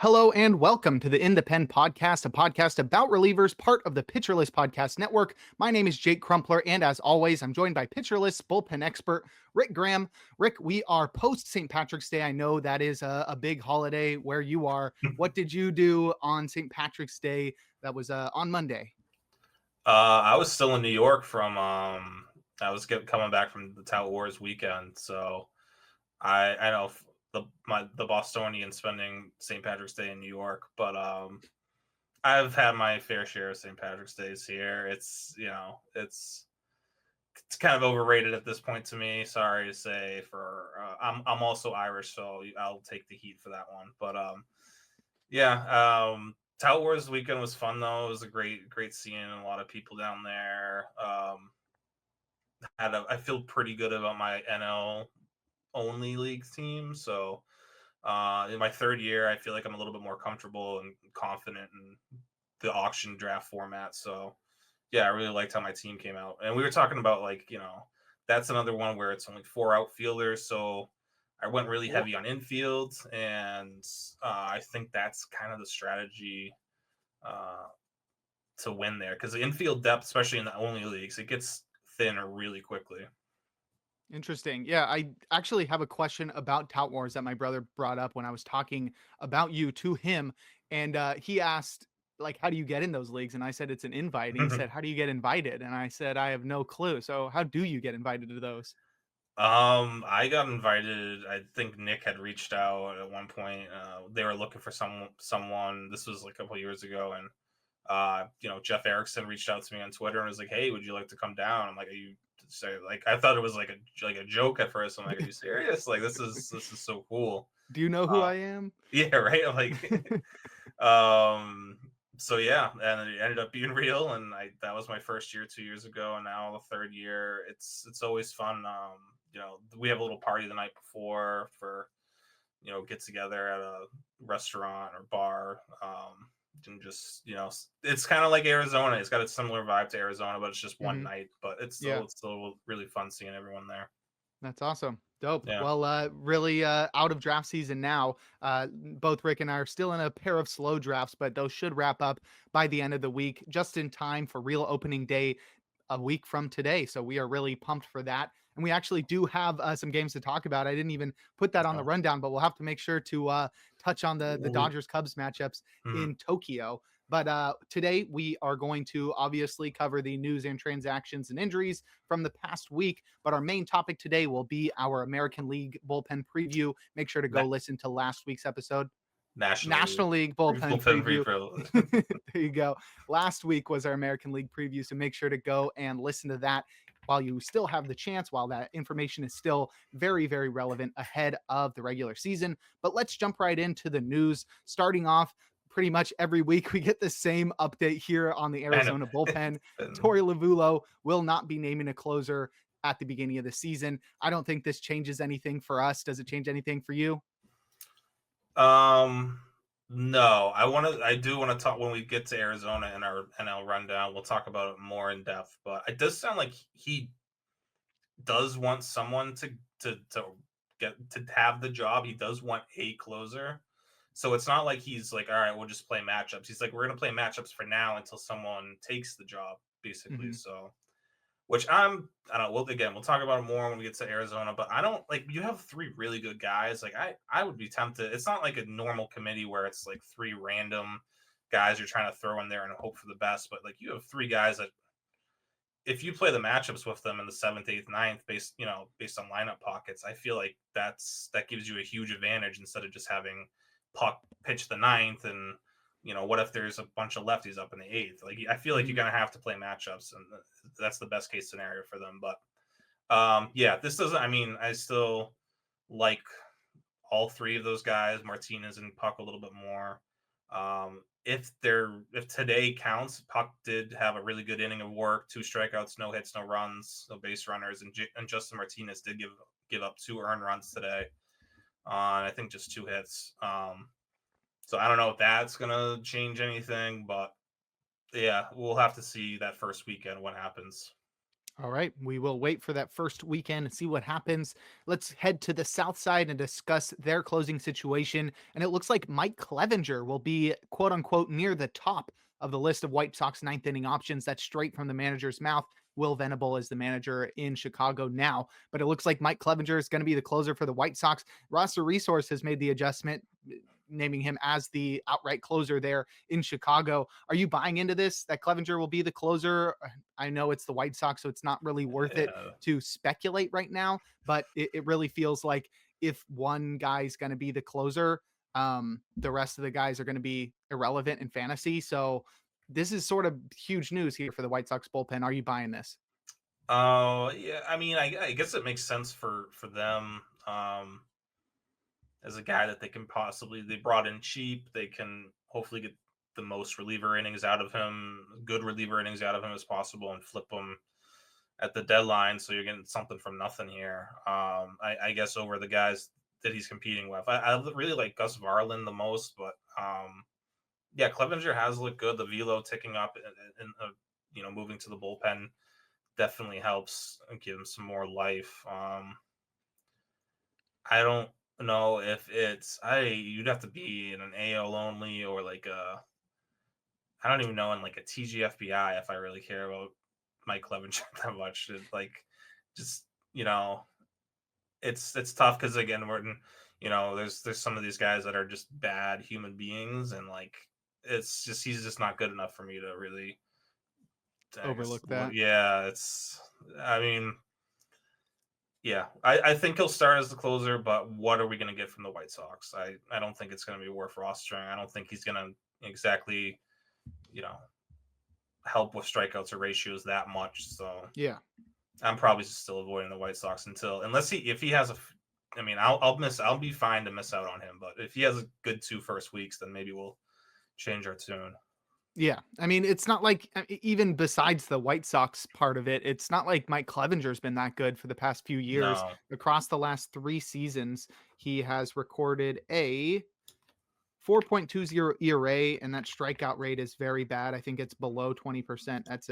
Hello and welcome to the In the Pen podcast, a podcast about relievers, part of the Pitcher List Podcast Network. My name is Jake Crumpler, and as always, I'm joined by Pitcher List bullpen expert Rick Graham. Rick, we are post St. Patrick's Day. I know that is a big holiday where you are. What did you do on St. Patrick's Day? That was on Monday. I was still in New York from I was coming back from the Tout Wars weekend, so I know the Bostonian spending St. Patrick's Day in New York, but I've had my fair share of St. Patrick's Days here. It's kind of overrated at this point to me. Sorry to say, I'm also Irish, so I'll take the heat for that one. But yeah, Tout Wars weekend was fun though. It was a great seeing a lot of people down there. I feel pretty good about my NL only league team. So in my third year, I feel like I'm a little bit more comfortable and confident in the auction draft format. So yeah, I really liked how my team came out. And we were talking about that's another one where it's only 4 outfielders. So I went really heavy on infield, and I think that's kind of the strategy to win there, because the infield depth, especially in the only leagues, it gets thinner really quickly. Interesting. Yeah, I actually have a question about Tout Wars that my brother brought up when I was talking about you to him. And he asked, like, how do you get in those leagues? And I said, it's an invite. And he said, how do you get invited? And I said, I have no clue. So how do you get invited to those? I got invited. I think Nick had reached out at one point. They were looking for someone. This was like a couple of years ago, and Jeff Erickson reached out to me on Twitter and was like, "Hey, would you like to come down?" I'm like, "Are you?" Like, I thought it was like a joke at first. I'm like, "Are you serious? Like, this is so cool." Do you know who I am? Yeah, right. I'm like, so yeah, and it ended up being real, and that was my first year 2 years ago, and now the third year. It's always fun. We have a little party the night before for get together at a restaurant or bar, and just it's kind of like Arizona. It's got a similar vibe to Arizona, but it's just one Mhm. night. But it's still Yeah. it's still really fun seeing everyone there. That's awesome. Dope. Yeah. Well, really out of draft season now. Both Rick and I are still in a pair of slow drafts, but those should wrap up by the end of the week, just in time for real opening day a week from today. So we are really pumped for that. And we actually do have some games to talk about. I didn't even put that on the So, rundown, but we'll have to make sure to touch on the Dodgers Cubs matchups mhm. in Tokyo. But today we are going to obviously cover the news and transactions and injuries from the past week. But our main topic today will be our American League bullpen preview. Make sure to go Na- listen to last week's episode. National League. National League bullpen Bullpen preview. Preview. There you go. Last week was our American League preview, so make sure to go and listen to that while you still have the chance, while that information is still very, very relevant ahead of the regular season. But let's jump right into the news. Starting off, pretty much every week, we get the same update here on the I know. Arizona bullpen. It's been- Torey Lovullo will not be naming a closer at the beginning of the season. I don't think this changes anything for us. Does it change anything for you? Um, no, I do want to talk when we get to Arizona in our NL rundown. We'll talk about it more in depth, but it does sound like he does want someone to get to have the job. He does want a closer. So it's not like he's like, all right, we'll just play matchups. He's like, we're gonna play matchups for now until someone takes the job, basically. Mm-hmm. So which I don't know. We'll talk about it more when we get to Arizona. But I don't like, you have 3 really good guys. Like I would be tempted. It's not like a normal committee where it's like 3 random guys you're trying to throw in there and hope for the best. But like, you have 3 guys that if you play the matchups with them in the 7th, 8th, ninth, based on lineup pockets, I feel like that gives you a huge advantage instead of just having Puck pitch the ninth, and what if there's a bunch of lefties up in the 8th? Like, I feel like Mm-hmm. you're gonna have to play matchups, and that's the best case scenario for them. But yeah, this doesn't. I mean, I still like all 3 of those guys, Martinez and Puck, a little bit more. If today counts, Puck did have a really good inning of work, 2 strikeouts, no hits, no runs, no base runners, and Justin Martinez did give up 2 earned runs today on, I think, just 2 hits. So I don't know if that's gonna change anything, but yeah, we'll have to see that first weekend what happens. All right, we will wait for that first weekend and see what happens. Let's head to the South Side and discuss their closing situation. And it looks like Mike Clevenger will be quote unquote near the top of the list of White Sox ninth inning options. That's straight from the manager's mouth. Will Venable is the manager in Chicago now, but it looks like Mike Clevenger is going to be the closer for the White Sox. Roster Resource has made the adjustment, naming him as the outright closer there in Chicago. Are you buying into this that Clevenger will be the closer? I know it's the White Sox, so it's not really worth it Yeah. to speculate right now, but it really feels like if one guy's going to be the closer, the rest of the guys are going to be irrelevant in fantasy. So this is sort of huge news here for the White Sox bullpen. Are you buying this? Oh, yeah. I mean, I guess it makes sense for them. As a guy that they brought in cheap. They can hopefully get the most reliever innings out of him, good reliever innings out of him as possible, and flip him at the deadline. So you're getting something from nothing here. I guess over the guys that he's competing with, I really like Gus Varlin the most, but yeah, Clevenger has looked good. The velo ticking up and moving to the bullpen definitely helps give him some more life. I don't know if you'd have to be in an AL only or like I don't even know in like a TGFBI if I really care about Mike Clevenger that much. Just you know, it's tough because again there's some of these guys that are just bad human beings and like he's just not good enough for me to really I guess Overlook that. yeah I mean yeah, I think he'll start as the closer, but what are we going to get from the White Sox? I don't think it's going to be worth rostering. I don't think he's going to exactly, you know, help with strikeouts or ratios that much. So Yeah. I'm probably still avoiding the White Sox if he has I mean, I'll be fine to miss out on him, but if he has a good 2 first weeks, then maybe we'll change our tune. Yeah. I mean, it's not like even besides the White Sox part of it, it's not like Mike Clevenger's been that good for the past few years. No, Across the last 3 seasons, he has recorded a 4.20 ERA, and that strikeout rate is very bad. I think it's below 20%. That's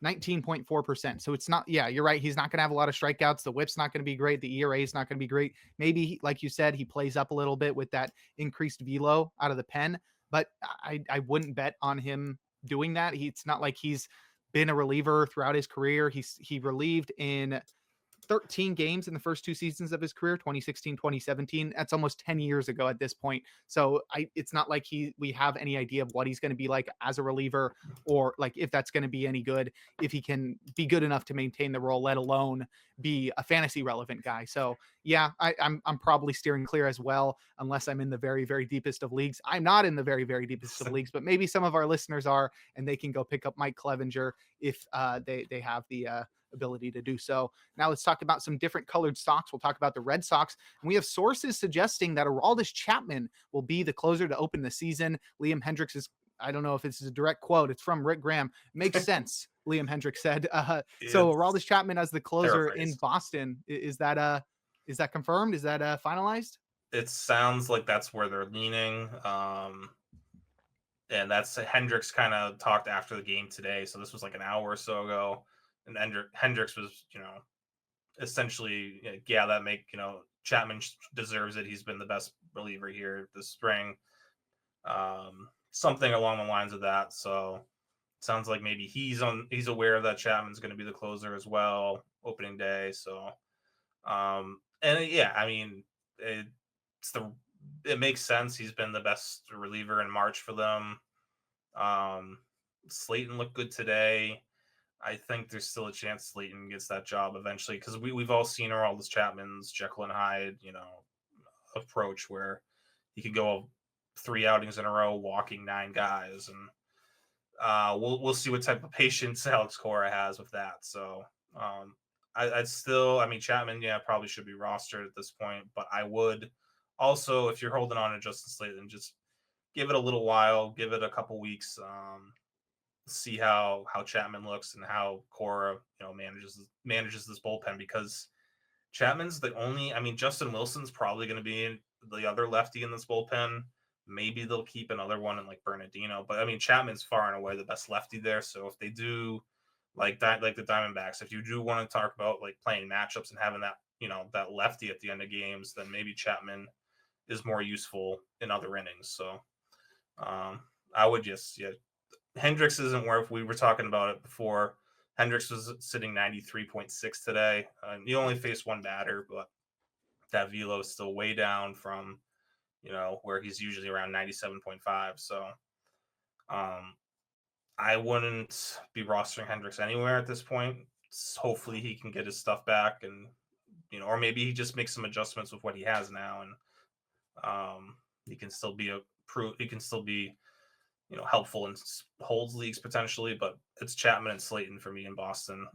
19.4%. So it's not, yeah, you're right. He's not going to have a lot of strikeouts. The whip's not going to be great. The ERA is not going to be great. Maybe, like you said, he plays up a little bit with that increased velo out of the pen, but I wouldn't bet on him doing that. It's not like he's been a reliever throughout his career. He relieved in 13 games in the first 2 seasons of his career, 2016, 2017. That's almost 10 years ago at this point. So it's not like we have any idea of what he's going to be like as a reliever, or like if that's going to be any good, if he can be good enough to maintain the role, let alone be a fantasy relevant guy. So yeah, I'm probably steering clear as well, unless I'm in the very, very deepest of leagues. I'm not in the very, very deepest of leagues, but maybe some of our listeners are, and they can go pick up Mike Clevenger if they have the ability to do so. Now let's talk about some different colored socks. We'll talk about the Red Sox. And we have sources suggesting that Aroldis Chapman will be the closer to open the season. Liam Hendricks is, I don't know if this is a direct quote. It's from Rick Graham. Makes sense, Liam Hendricks said. So it's Aroldis Chapman as the closer in paraphrase. Boston. Is that confirmed? Is that finalized? It sounds like that's where they're leaning. And that's Hendricks kind of talked after the game today. So this was like an hour or so ago. And Hendricks was, essentially, yeah, Chapman deserves it. He's been the best reliever here this spring. Something along the lines of that. So it sounds like maybe he's aware of that Chapman's going to be the closer as well, opening day. So, and yeah, I mean, it makes sense. He's been the best reliever in March for them. Slayton looked good today. I think there's still a chance Slayton gets that job eventually because we've all seen Aroldis Chapman's Jekyll and Hyde, approach where he could go 3 outings in a row, walking 9 guys, and we'll see what type of patience Alex Cora has with that. So I mean, Chapman, yeah, probably should be rostered at this point, but I would also, if you're holding on to Justin Slayton, just give it a little while, give it a couple weeks, see how Chapman looks and how Cora manages this bullpen because Chapman's the only. I mean, Justin Wilson's probably going to be the other lefty in this bullpen. Maybe they'll keep another one in like Bernardino, but I mean Chapman's far and away the best lefty there. So if they do like that, like the Diamondbacks. If you do want to talk about like playing matchups and having that, that lefty at the end of games, then maybe Chapman is more useful in other innings. So um, I would just, yeah, Hendricks isn't where we were talking about it before. Hendricks was sitting 93.6 today. He only faced one batter, but that velo is still way down from, where he's usually around 97.5. So um, I wouldn't be rostering Hendricks anywhere at this point. Hopefully he can get his stuff back, and or maybe he just makes some adjustments with what he has now, and he can still be he can still be helpful in holds leagues potentially. But it's Chapman and Slayton for me in Boston.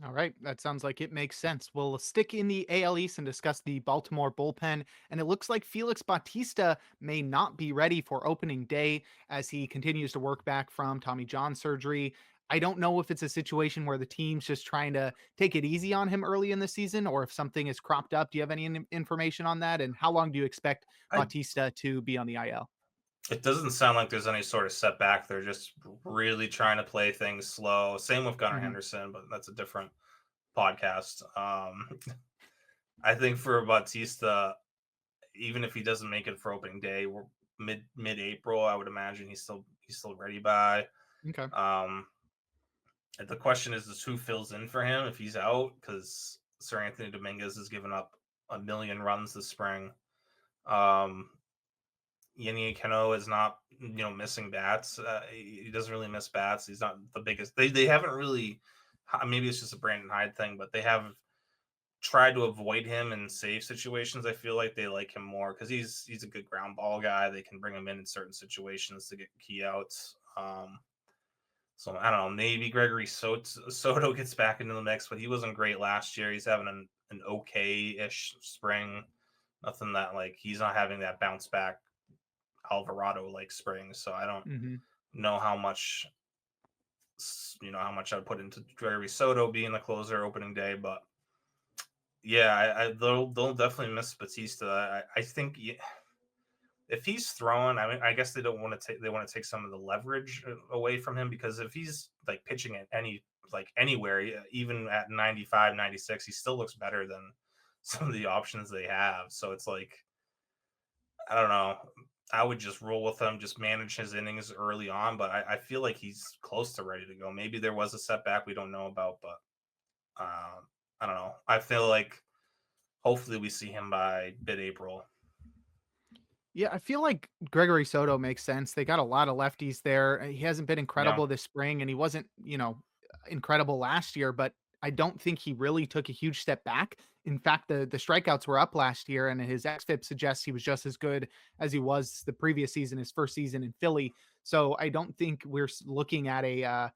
All right, that sounds like it makes sense. We'll stick in the AL East and discuss the Baltimore bullpen. And it looks like Felix Bautista may not be ready for opening day as he continues to work back from Tommy John surgery. I don't know if it's a situation where the team's just trying to take it easy on him early in the season or if something is cropped up. Do you have any information on that? And how long do you expect I Bautista to be on the IL? It doesn't sound like there's any sort of setback. They're just really trying to play things slow. Same with Gunnar Hmm. Henderson, but that's a different podcast. I think for Bautista, even if he doesn't make it for opening day, we're mid April. I would imagine he's still ready by. Okay. Um, the question is who fills in for him if he's out, because Sir Anthony Dominguez has given up a million runs this spring. Um, Yenny Cano is not, missing bats. He doesn't really miss bats. He's not the biggest. They haven't really. Maybe it's just a Brandon Hyde thing, but they have tried to avoid him in save situations. I feel like they like him more because he's a good ground ball guy. They can bring him in certain situations to get key outs. So I don't know. Maybe Gregory Soto gets back into the mix, but he wasn't great last year. He's having an okay-ish spring. Nothing that like he's not having that bounce back Alvarado like spring. So I don't Hmm. know how much I'd put into Gregory Soto being the closer opening day, but yeah, they'll definitely miss Batista. I think if he's throwing, I mean, I guess they don't want to take they want to take some of the leverage away from him, because if he's like pitching at anywhere, even at 95, 96, he still looks better than some of the options they have. So it's like I don't know. I would just roll with him, just manage his innings early on. But I feel like he's close to ready to go. Maybe there was a setback we don't know about, but I don't know. I feel like hopefully we see him by mid-April. Yeah, I feel like Gregory Soto makes sense. They got a lot of lefties there. He hasn't been Yeah, incredible this spring, and he wasn't, incredible last year, but I don't think he really took a huge step back. In fact, the strikeouts were up last year, and his xFIP suggests he was just as good as he was the previous season, his first season in Philly. So I don't think we're looking at a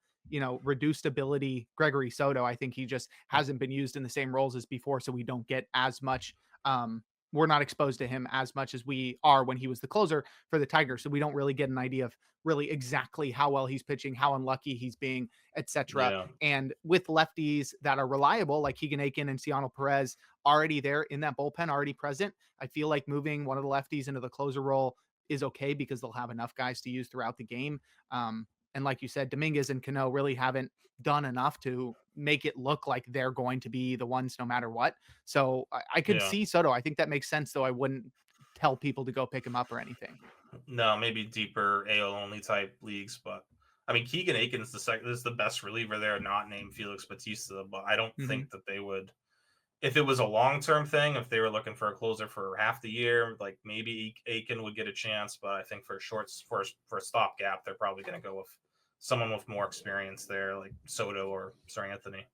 reduced ability Gregory Soto. I think he just hasn't been used in the same roles as before, so we don't get as much we're not exposed to him as much as we are when he was the closer for the Tigers. So we don't really get an idea of really exactly how well he's pitching, how unlucky he's being, etc. yeah, And with lefties that are reliable, like Keegan Aiken and Ciano Perez, already there in that bullpen, already present, I feel like moving one of the lefties into the closer role is okay because they'll have enough guys to use throughout the game. And like you said, Dominguez and Cano really haven't done enough to make it look like they're going to be the ones no matter what. So I could yeah. see Soto. I think that makes sense, though I wouldn't tell people to go pick him up or anything. No, maybe deeper AL only type leagues, but I mean Keegan Aiken is the best reliever there, not named Felix Batista. But I don't Hmm. think that they would, if it was a long term thing, if they were looking for a closer for half the year, like maybe Aiken would get a chance. But I think for a short for a stopgap, they're probably going to go with someone with more experience there, like Soto or Sir Anthony.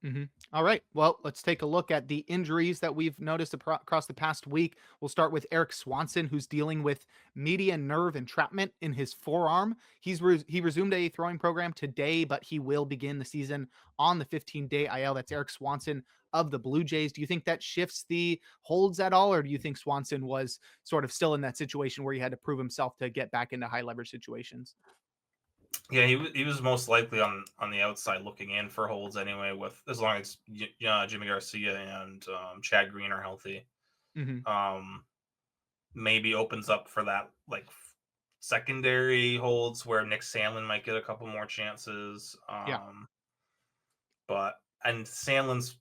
Hmm. All right. Well, let's take a look at the injuries that we've noticed across the past week. We'll start with Eric Swanson, who's dealing with median nerve entrapment in his forearm. He resumed a throwing program today, but he will begin the season on the 15-day IL. That's Eric Swanson of the Blue Jays. Do you think that shifts the holds at all, or do you think Swanson was sort of still in that situation where he had to prove himself to get back into high leverage situations? Yeah, he was most likely on the outside looking in for holds anyway. With as long as Jimmy Garcia and Chad Green are healthy, Hmm. um, maybe opens up for that like secondary holds where Nick Sandlin might get a couple more chances. Yeah. but and Sandlin's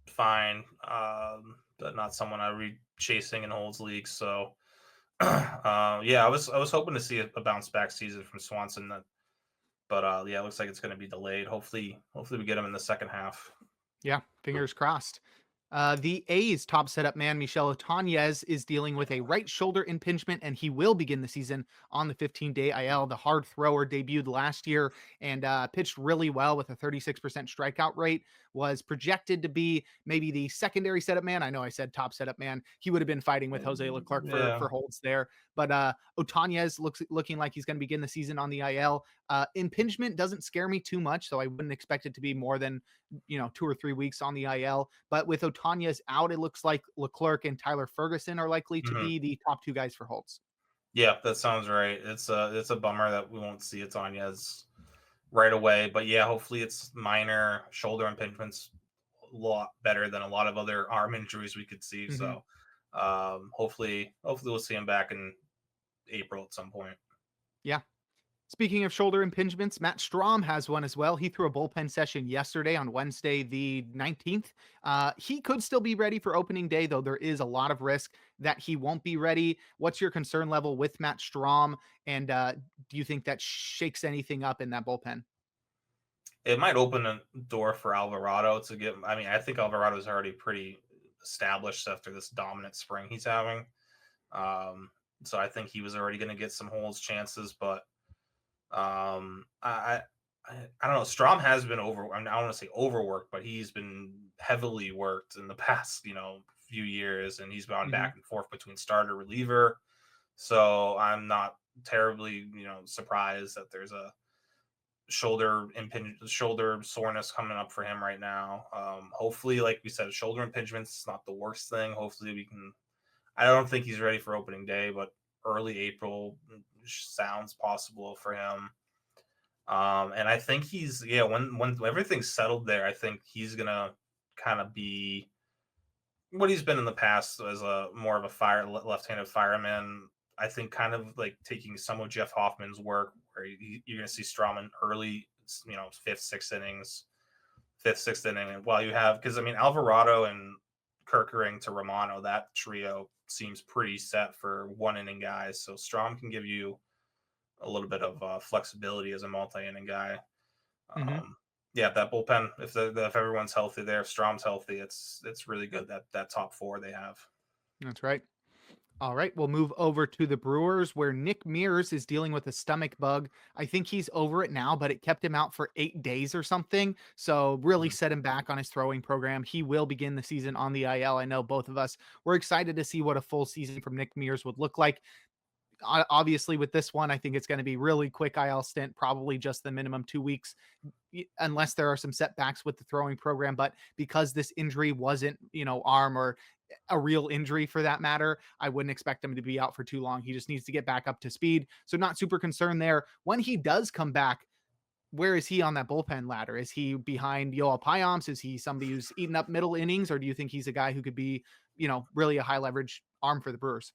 fine, but not someone I'd be chasing in holds leagues. So, yeah, I was hoping to see a bounce back season from Swanson, but yeah, it looks like it's going to be delayed. Hopefully we get him in the second half. Yeah, fingers crossed. The A's top setup man, Michel Otanez, is dealing with a right shoulder impingement, and he will begin the season on the 15-day IL. The hard thrower debuted last year and pitched really well with a 36% strikeout rate, was projected to be maybe the secondary setup man. I know I said top setup man. He would have been fighting with Jose Leclerc for Yeah. holds there. But Otanez looking like he's going to begin the season on the IL. Impingement doesn't scare me too much, so I wouldn't expect it to be more than 2 or 3 weeks on the IL. But with Otanez out, it looks like Leclerc and Tyler Ferguson are likely to Mhm. be the top two guys for holds. Yeah, that sounds right. It's a bummer that we won't see it Tanya's right away, but yeah, hopefully it's minor shoulder impingements, a lot better than a lot of other arm injuries we could see. Mhm. So, hopefully we'll see him back in April at some point. Yeah. Speaking of shoulder impingements, Matt Strom has one as well. He threw a bullpen session yesterday on Wednesday, the 19th. He could still be ready for opening day, though there is a lot of risk that he won't be ready. What's your concern level with Matt Strom? And do you think that shakes anything up in that bullpen? It might open a door for Alvarado to get. I mean, I think Alvarado's already pretty established after this dominant spring he's having. Um, so I think he was already going to get some holds chances, but I don't know. Strom has been over. I don't want to say overworked, but he's been heavily worked in the past, few years, and he's gone Mhm. back and forth between starter reliever. So I'm not terribly, surprised that there's a shoulder soreness coming up for him right now. Hopefully, like we said, shoulder impingements is not the worst thing. Hopefully, we can. I don't think he's ready for opening day, but early April sounds possible for him. And I think he's yeah, when everything's settled there, I think he's gonna kind of be what he's been in the past as a more of a left-handed fireman. I think kind of like taking some of Jeff Hoffman's work, where you're gonna see Strawman early, fifth, sixth inning, and while you have because I mean Alvarado and Kirkering to Romano, that trio seems pretty set for one inning guys. So Strom can give you a little bit of flexibility as a multi-inning guy. Mhm. Yeah, that bullpen. If everyone's healthy there, if Strom's healthy, it's really good that top four they have. That's right. All right, we'll move over to the Brewers where Nick Mears is dealing with a stomach bug. I think he's over it now, but it kept him out for 8 days or something. So, really Mhm. set him back on his throwing program. He will begin the season on the IL. I know both of us were excited to see what a full season from Nick Mears would look like. Obviously, with this one, I think it's going to be really quick IL stint, probably just the minimum 2 weeks, unless there are some setbacks with the throwing program. But because this injury wasn't, arm or a real injury for that matter, I wouldn't expect him to be out for too long. He just needs to get back up to speed. So, not super concerned there. When he does come back, where is he on that bullpen ladder? Is he behind Yoel Payamps? Is he somebody who's eating up middle innings? Or do you think he's a guy who could be, really a high leverage arm for the Brewers?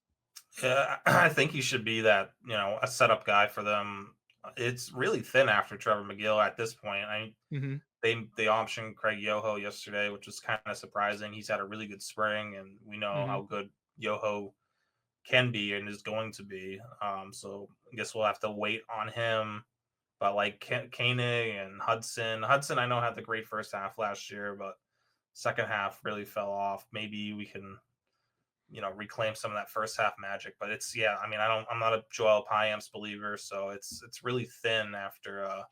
Yeah, I think he should be that a setup guy for them. It's really thin after Trevor McGill at this point. Hmm. They optioned Craig Yoho yesterday, which was kind of surprising. He's had a really good spring, and we know Hmm. how good Yoho can be and is going to be. So I guess we'll have to wait on him. But like Koenig and Hudson, I know had the great first half last year, but second half really fell off. Maybe we can, reclaim some of that first half magic. But it's yeah, I mean, I'm not a Joel Payamps believer, so it's really thin after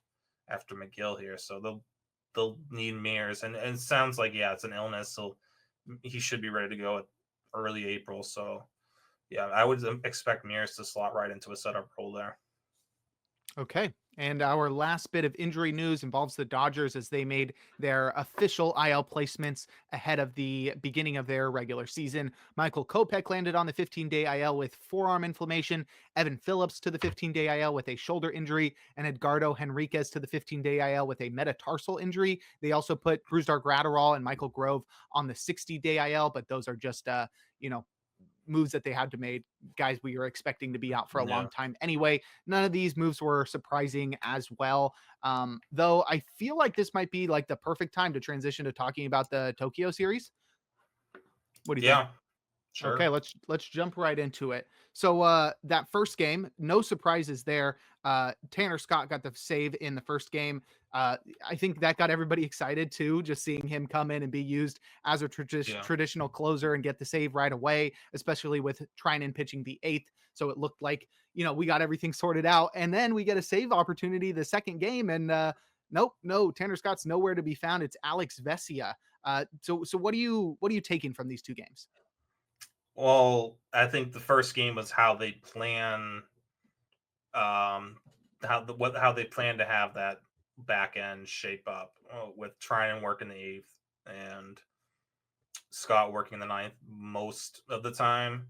McGill here. So they'll need Mears, and it sounds like yeah, it's an illness, so he should be ready to go at early April. So yeah, I would expect Mears to slot right into a setup role there. Okay. And our last bit of injury news involves the Dodgers as they made their official IL placements ahead of the beginning of their regular season. Michael Kopech landed on the 15-day IL with forearm inflammation, Evan Phillips to the 15-day IL with a shoulder injury, and Edgardo Henriquez to the 15-day IL with a metatarsal injury. They also put Brusdar Gratterall and Michael Grove on the 60-day IL, but those are just, you know, moves that they had to make, guys we were expecting to be out for a long Yeah. time anyway. None of these moves were surprising as well. Though I feel like this might be like the perfect time to transition to talking about the Tokyo series. What do you think? Yeah. Okay, Sure. let's jump right into it. So that first game, no surprises there. Tanner Scott got the save in the first game. I think that got everybody excited too, just seeing him come in and be used as a Yeah. traditional closer and get the save right away, especially with Trinan pitching the eighth. So it looked like, we got everything sorted out. And then we get a save opportunity the second game. And nope, no, Tanner Scott's nowhere to be found. It's Alex Vesia. So what are you taking from these two games? Well, I think the first game was how they plan, how they plan to have that back end shape up, with trying and work in the eighth and Scott working in the ninth most of the time.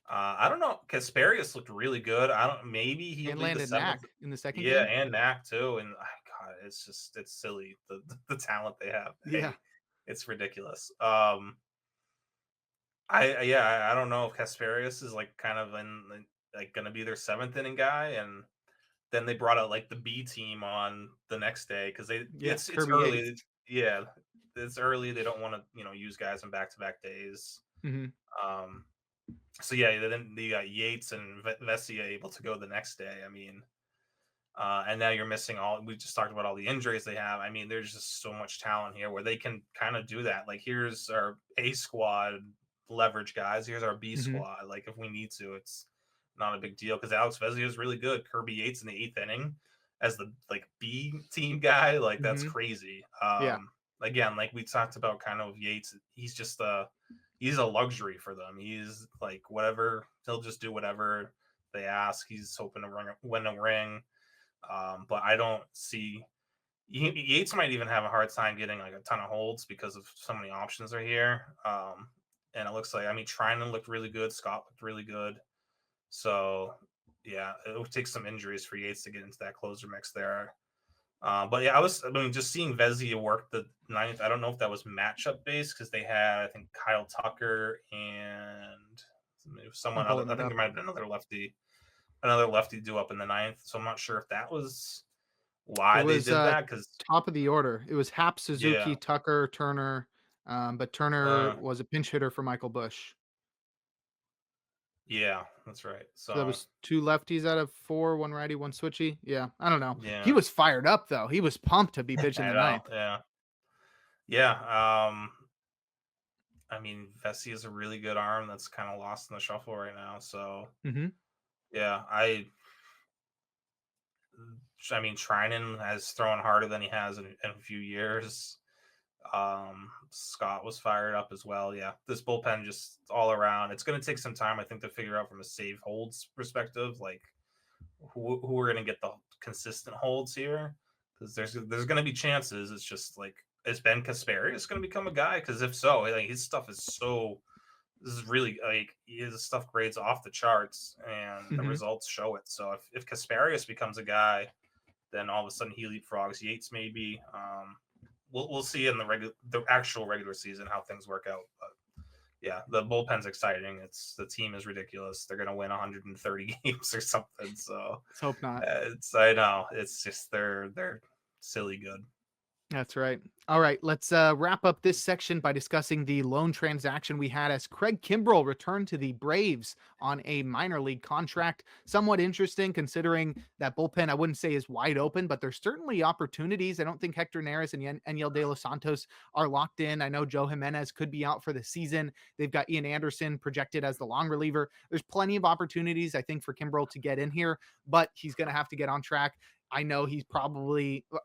I don't know. Kasparius looked really good. I don't. Maybe he'll And be the landed seventh. Knack in the second Yeah, game. and Knack too. And God, it's silly the talent they have. Yeah. Hey, it's ridiculous. I don't know if Kasparius is like kind of like going to be their seventh inning guy, and then they brought out like the B team on the next day because Yeah. it's Kirby Yates. early. Yeah, it's early. They don't want to use guys on back to back days. Hmm. Um, so yeah, then you got Yates and Vesia able to go the next day. I mean, and now you're missing all. We just talked about all the injuries they have. I mean, there's just so much talent here where they can kind of do that. Like, here's our A squad leverage guys. Here's our B Hmm. squad. Like, if we need to, it's not a big deal because Alex Vesia is really good. Kirby Yates in the eighth inning as the like B team guy, like that's Hmm. crazy. Yeah. Again, like we talked about, kind of Yates. He's a luxury for them. He's like whatever. He'll just do whatever they ask. He's hoping to win a ring. But I don't see Yates might even have a hard time getting like a ton of holds because of so many options are here. And it looks like, I mean, Trinan looked really good. Scott looked really good. So yeah, it would take some injuries for Yates to get into that closer mix there. But yeah, I mean, just seeing Vesia work the ninth. I don't know if that was matchup based because they had, I think, Kyle Tucker and I'm someone other. pulling I it think up. there might have been another lefty due up in the ninth. So I'm not sure if that was It why they was did that. Because top of the order. It was Hap, yeah, Suzuki, Tucker, Turner. But Turner uh, was a pinch hitter for Michael Bush. yeah, that's right. So that So was two lefties out of four, one righty, one switchy. Yeah, I don't know. He yeah, was fired up though. He was pumped to be pitching I the know. ninth. Yeah, yeah. I mean, Vessi is a really good arm that's kind of lost in the shuffle right now. So Hmm. yeah, I mean, Trinan has thrown harder than he has in a few years. Scott was fired up as well. Yeah, this bullpen just all around. It's going to take some time, I think, to figure out from a save holds perspective, like who are going to get the consistent holds here, because there's going to be chances. It's just like, is Ben Kasparius going to become a guy? Because if so, like his stuff is so. This is really like his stuff grades off the charts, and the Hmm. results show it. So if Kasparius becomes a guy, then all of a sudden he leapfrogs Yates maybe. We'll see in the actual regular season how things work out. But yeah, the bullpen's exciting. The team is ridiculous. They're gonna win 130 games or something. So Let's hope not. I know it's just they're silly good. That's right. All right, let's wrap up this section by discussing the loan transaction we had as Craig Kimbrell returned to the Braves on a minor league contract. Somewhat interesting considering that bullpen, I wouldn't say is wide open, but there's certainly opportunities. I don't think Hector Neris and Eniel De Los Santos are locked in. I know Joe Jimenez could be out for the season. They've got Ian Anderson projected as the long reliever. There's plenty of opportunities, I think, for Kimbrell to get in here, but he's going to have to get on track. I know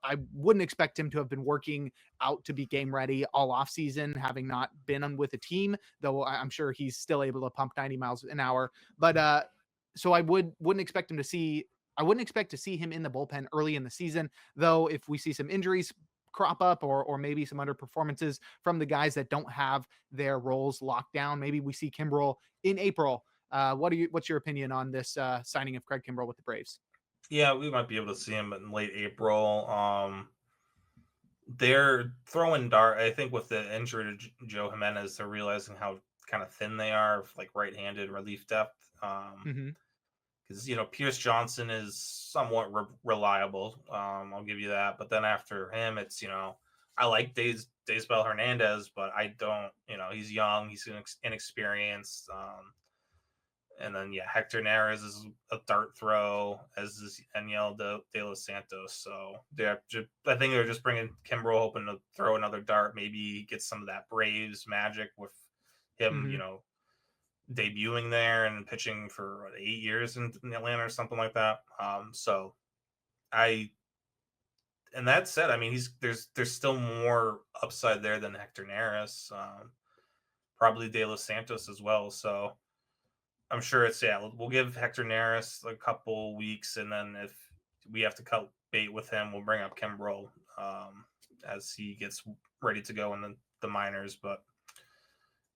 I wouldn't expect him to have been working out to be game ready all off season, having not been on with a team, though I'm sure he's still able to pump 90 miles an hour. But so wouldn't expect him to see, I wouldn't expect to see him in the bullpen early in the season, though. If we see some injuries crop up or maybe some underperformances from the guys that don't have their roles locked down, maybe we see Kimbrell in April. What's your opinion on this signing of Craig Kimbrell with the Braves? Yeah, we might be able to see him in late April. They're throwing dart. I think with the injury to Joe Jimenez, they're realizing how kind of thin they are, like right-handed relief depth. Mm-hmm. Because Pierce Johnson is somewhat reliable. I'll give you that. But then after him, it's I like Daysbel Hernandez, but I don't. He's young, he's inexperienced. And then Hector Neris is a dart throw, as is Eniel de Los Santos. So I think they're just bringing Kimbrel, hoping to throw another dart, maybe get some of that Braves magic with him. Mm-hmm. Debuting there and pitching for 8 years in Atlanta or something like that. So I, and that said, I mean, there's still more upside there than Hector Neris, probably De Los Santos as well. So I'm sure we'll give Hector Neris a couple weeks, and then if we have to cut bait with him, we'll bring up Kimbrel as he gets ready to go in the minors. But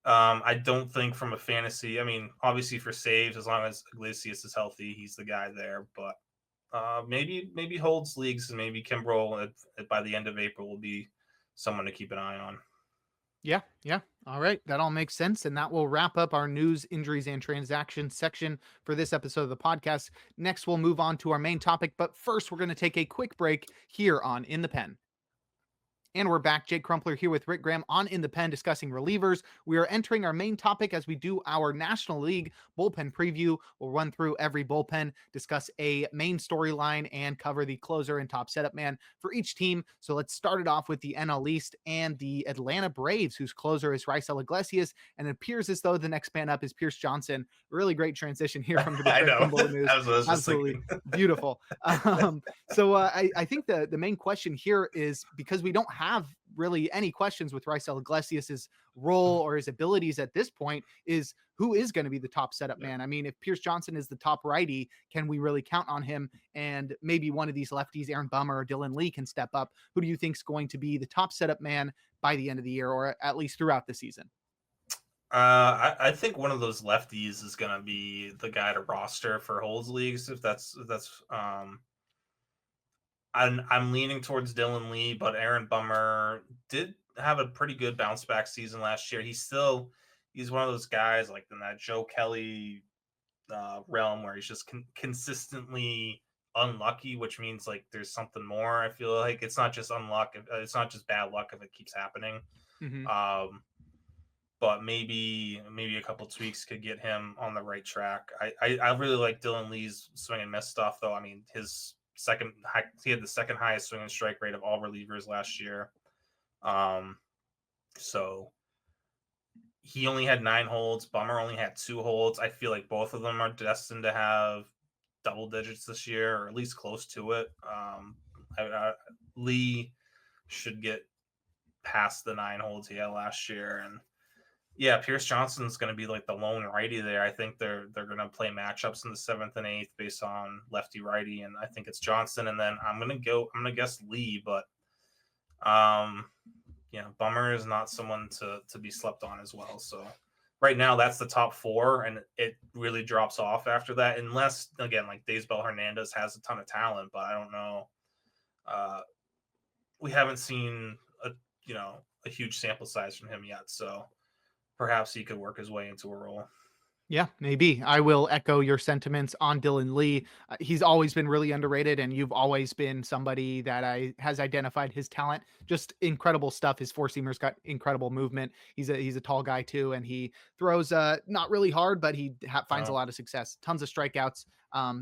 I don't think from a fantasy, I mean, obviously for saves, as long as Iglesias is healthy, he's the guy there. But maybe holds leagues, and maybe Kimbrel by the end of April will be someone to keep an eye on. Yeah. All right. That all makes sense. And that will wrap up our news, injuries, and transactions section for this episode of the podcast. Next, we'll move on to our main topic. But first, we're going to take a quick break here on In the Pen. And we're back. Jake Crumpler here with Rick Graham on In the Pen discussing relievers. We are entering our main topic as we do our National League bullpen preview. We'll run through every bullpen, discuss a main storyline, and cover the closer and top setup man for each team. So let's start it off with the NL East and the Atlanta Braves, whose closer is Raisel Iglesias. And it appears as though the next man up is Pierce Johnson. Really great transition here from the Detroit Rumble News. That's what I was Absolutely beautiful. So I think the main question here is, because we don't have really any questions with Raisel Iglesias's role or his abilities at this point, is who is going to be the top setup man? I mean, if Pierce Johnson is the top righty, can we really count on him? And maybe one of these lefties, Aaron Bummer or Dylan Lee, can step up. Who do you think is going to be the top setup man by the end of the year, or at least throughout the season? I think one of those lefties is going to be the guy to roster for holds leagues. If that's I'm leaning towards Dylan Lee, but Aaron Bummer did have a pretty good bounce back season last year. He's one of those guys like in that Joe Kelly realm where he's just consistently unlucky, which means like there's something more. I feel like it's not just it's not just bad luck if it keeps happening. Mm-hmm. But maybe a couple tweaks could get him on the right track. I really like Dylan Lee's swing and miss stuff, though. I mean, he had the second highest swing and strike rate of all relievers last year. So he only had 9 holds. Bummer only had 2 holds. I feel like both of them are destined to have double digits this year, or at least close to it. Lee should get past the 9 holds he had last year, and Pierce Johnson's going to be like the lone righty there. I think they're going to play matchups in the 7th and 8th based on lefty righty, and I think it's Johnson. And then I'm going to guess Lee, but Bummer is not someone to be slept on as well. So right now that's the top 4, and it really drops off after that, unless again like Daysbel Hernandez has a ton of talent, but I don't know. We haven't seen a huge sample size from him yet, so perhaps he could work his way into a role. Yeah, maybe. I will echo your sentiments on Dylan Lee. He's always been really underrated, and you've always been somebody that has identified his talent. Just incredible stuff. His four-seamer's got incredible movement. He's a tall guy too, and he throws not really hard, but he finds a lot of success. Tons of strikeouts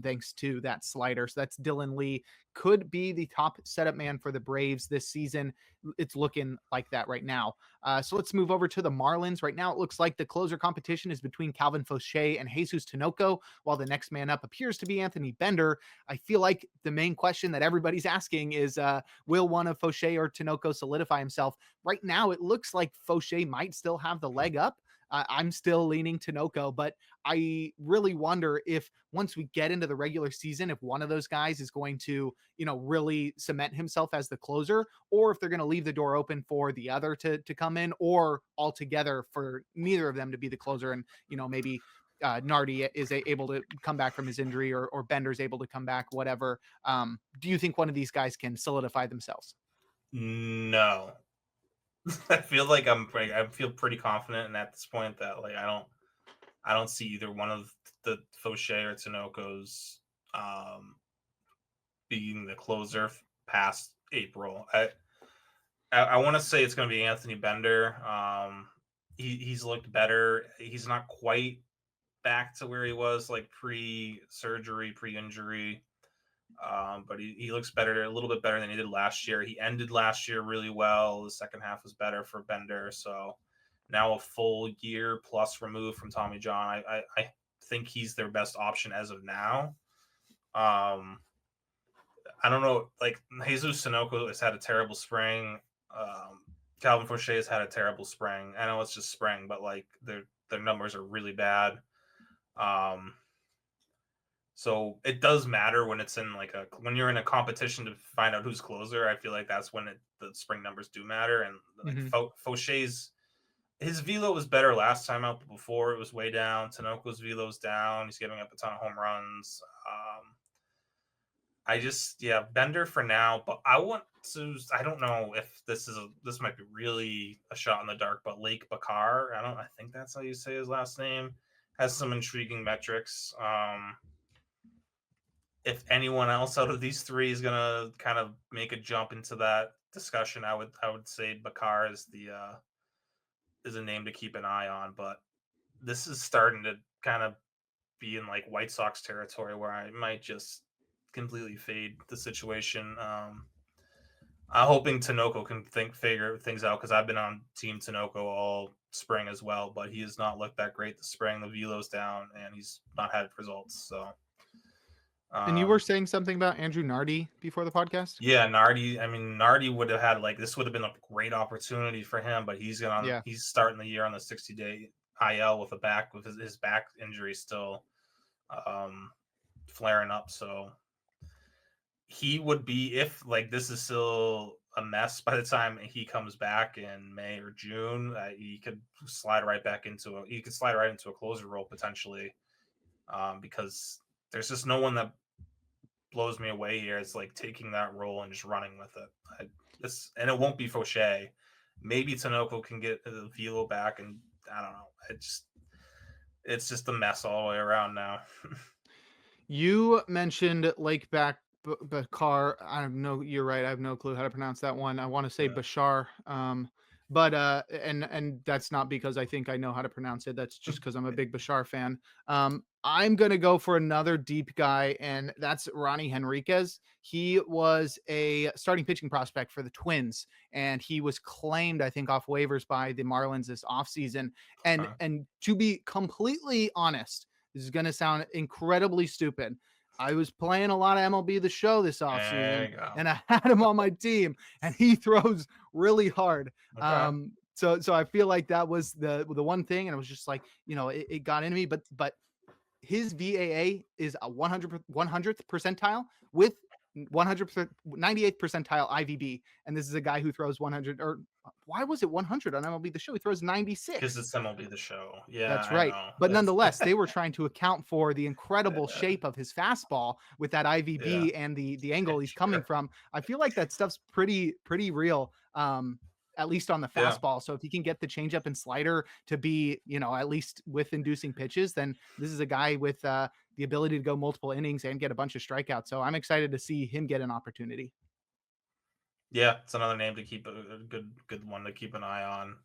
thanks to that slider. So that's Dylan Lee. Could be the top setup man for the Braves this season. It's looking like that right now. So let's move over to the Marlins. Right now, it looks like the closer competition is between Calvin Fauché and Jesus Tinoco, while the next man up appears to be Anthony Bender. I feel like the main question that everybody's asking is, will one of Fauché or Tinoco solidify himself? Right now, it looks like Fauché might still have the leg up. I'm still leaning Tinoco, but I really wonder if once we get into the regular season, if one of those guys is going to, really cement himself as the closer, or if they're going to leave the door open for the other to come in, or altogether for neither of them to be the closer. And, maybe Nardi is able to come back from his injury, or Bender's able to come back, whatever. Do you think one of these guys can solidify themselves? No. I feel like I feel pretty confident and at this point that like I don't see either one of the Fauché or Tinoco's um being the closer past April. I want to say it's going to be Anthony Bender. He's looked better. He's not quite back to where he was like pre-surgery, pre-injury. But he looks better, a little bit better than he did last year. He ended last year really well. The second half was better for Bender. So now a full year plus removed from Tommy John, I think he's their best option as of now. Um, I don't know, like Jesus Sunoco has had a terrible spring. Um, Calvin Fauché has had a terrible spring. I know it's just spring, but like their numbers are really bad. Um, So it does matter when it's in like a when you're in a competition to find out who's closer. I feel like that's when the spring numbers do matter. And like Hmm. Fauché's his velo was better last time out, but before it was way down. Tanoko's velo's down. He's giving up a ton of home runs. I just Bender for now, but I want to. I don't know if this might be really a shot in the dark, but Lake Bakar. I think that's how you say his last name. Has some intriguing metrics. If anyone else out of these three is gonna kind of make a jump into that discussion, I would say Bakar is a name to keep an eye on. But this is starting to kind of be in like White Sox territory where I might just completely fade the situation. I'm hoping Tinoco can figure things out because I've been on Team Tinoco all spring as well, but he has not looked that great this spring. The velo's down and he's not had results. So And you were um, saying something about Andrew Nardi before the podcast? yeah, Nardi. I mean, Nardi would have had like this would have been a great opportunity for him, but Yeah. he's starting the year on the 60-day IL with a back with his back injury still um, flaring up. So he would be if like this is still a mess by the time he comes back in May or June. He could slide right into a closer role potentially because there's just no one that blows me away here. It's like taking that role and just running with it. And it won't be Fauché. Maybe Tanoko can get the velo back, and I don't know. It's just a mess all the way around now. You mentioned Lake Bakar. I don't know. You're right. I have no clue how to pronounce that one. I want to say Yeah. Bashar. But and that's not because I think I know how to pronounce it. That's just because I'm a big Bashar fan. I'm gonna go for another deep guy, and that's Ronnie Henriquez. He was a starting pitching prospect for the Twins, and he was claimed, I think, off waivers by the Marlins this offseason. And Okay. and to be completely honest, this is gonna sound incredibly stupid. I was playing a lot of MLB The Show this There offseason, you go. and I had him on my team, and he throws really hard. Okay. So I feel like that was the one thing, and it was just like, it got into me. But his VAA is a 100th percentile with 100% 98th percentile IVB, and this is a guy who throws 100. Or why was it 100 on MLB The Show? He throws Because 96. it's MLB the show. Yeah, That's I right. know. But It's nonetheless, they were trying to account for the incredible yeah, shape of his fastball with that yeah, IVB and the angle he's coming sure. from. I feel like that stuff's pretty real. At least on the Yeah. fastball. So if he can get the changeup and slider to be, at least with inducing pitches, then this is a guy with the ability to go multiple innings and get a bunch of strikeouts. So I'm excited to see him get an opportunity. Yeah, it's another name to keep a good one to keep an eye on.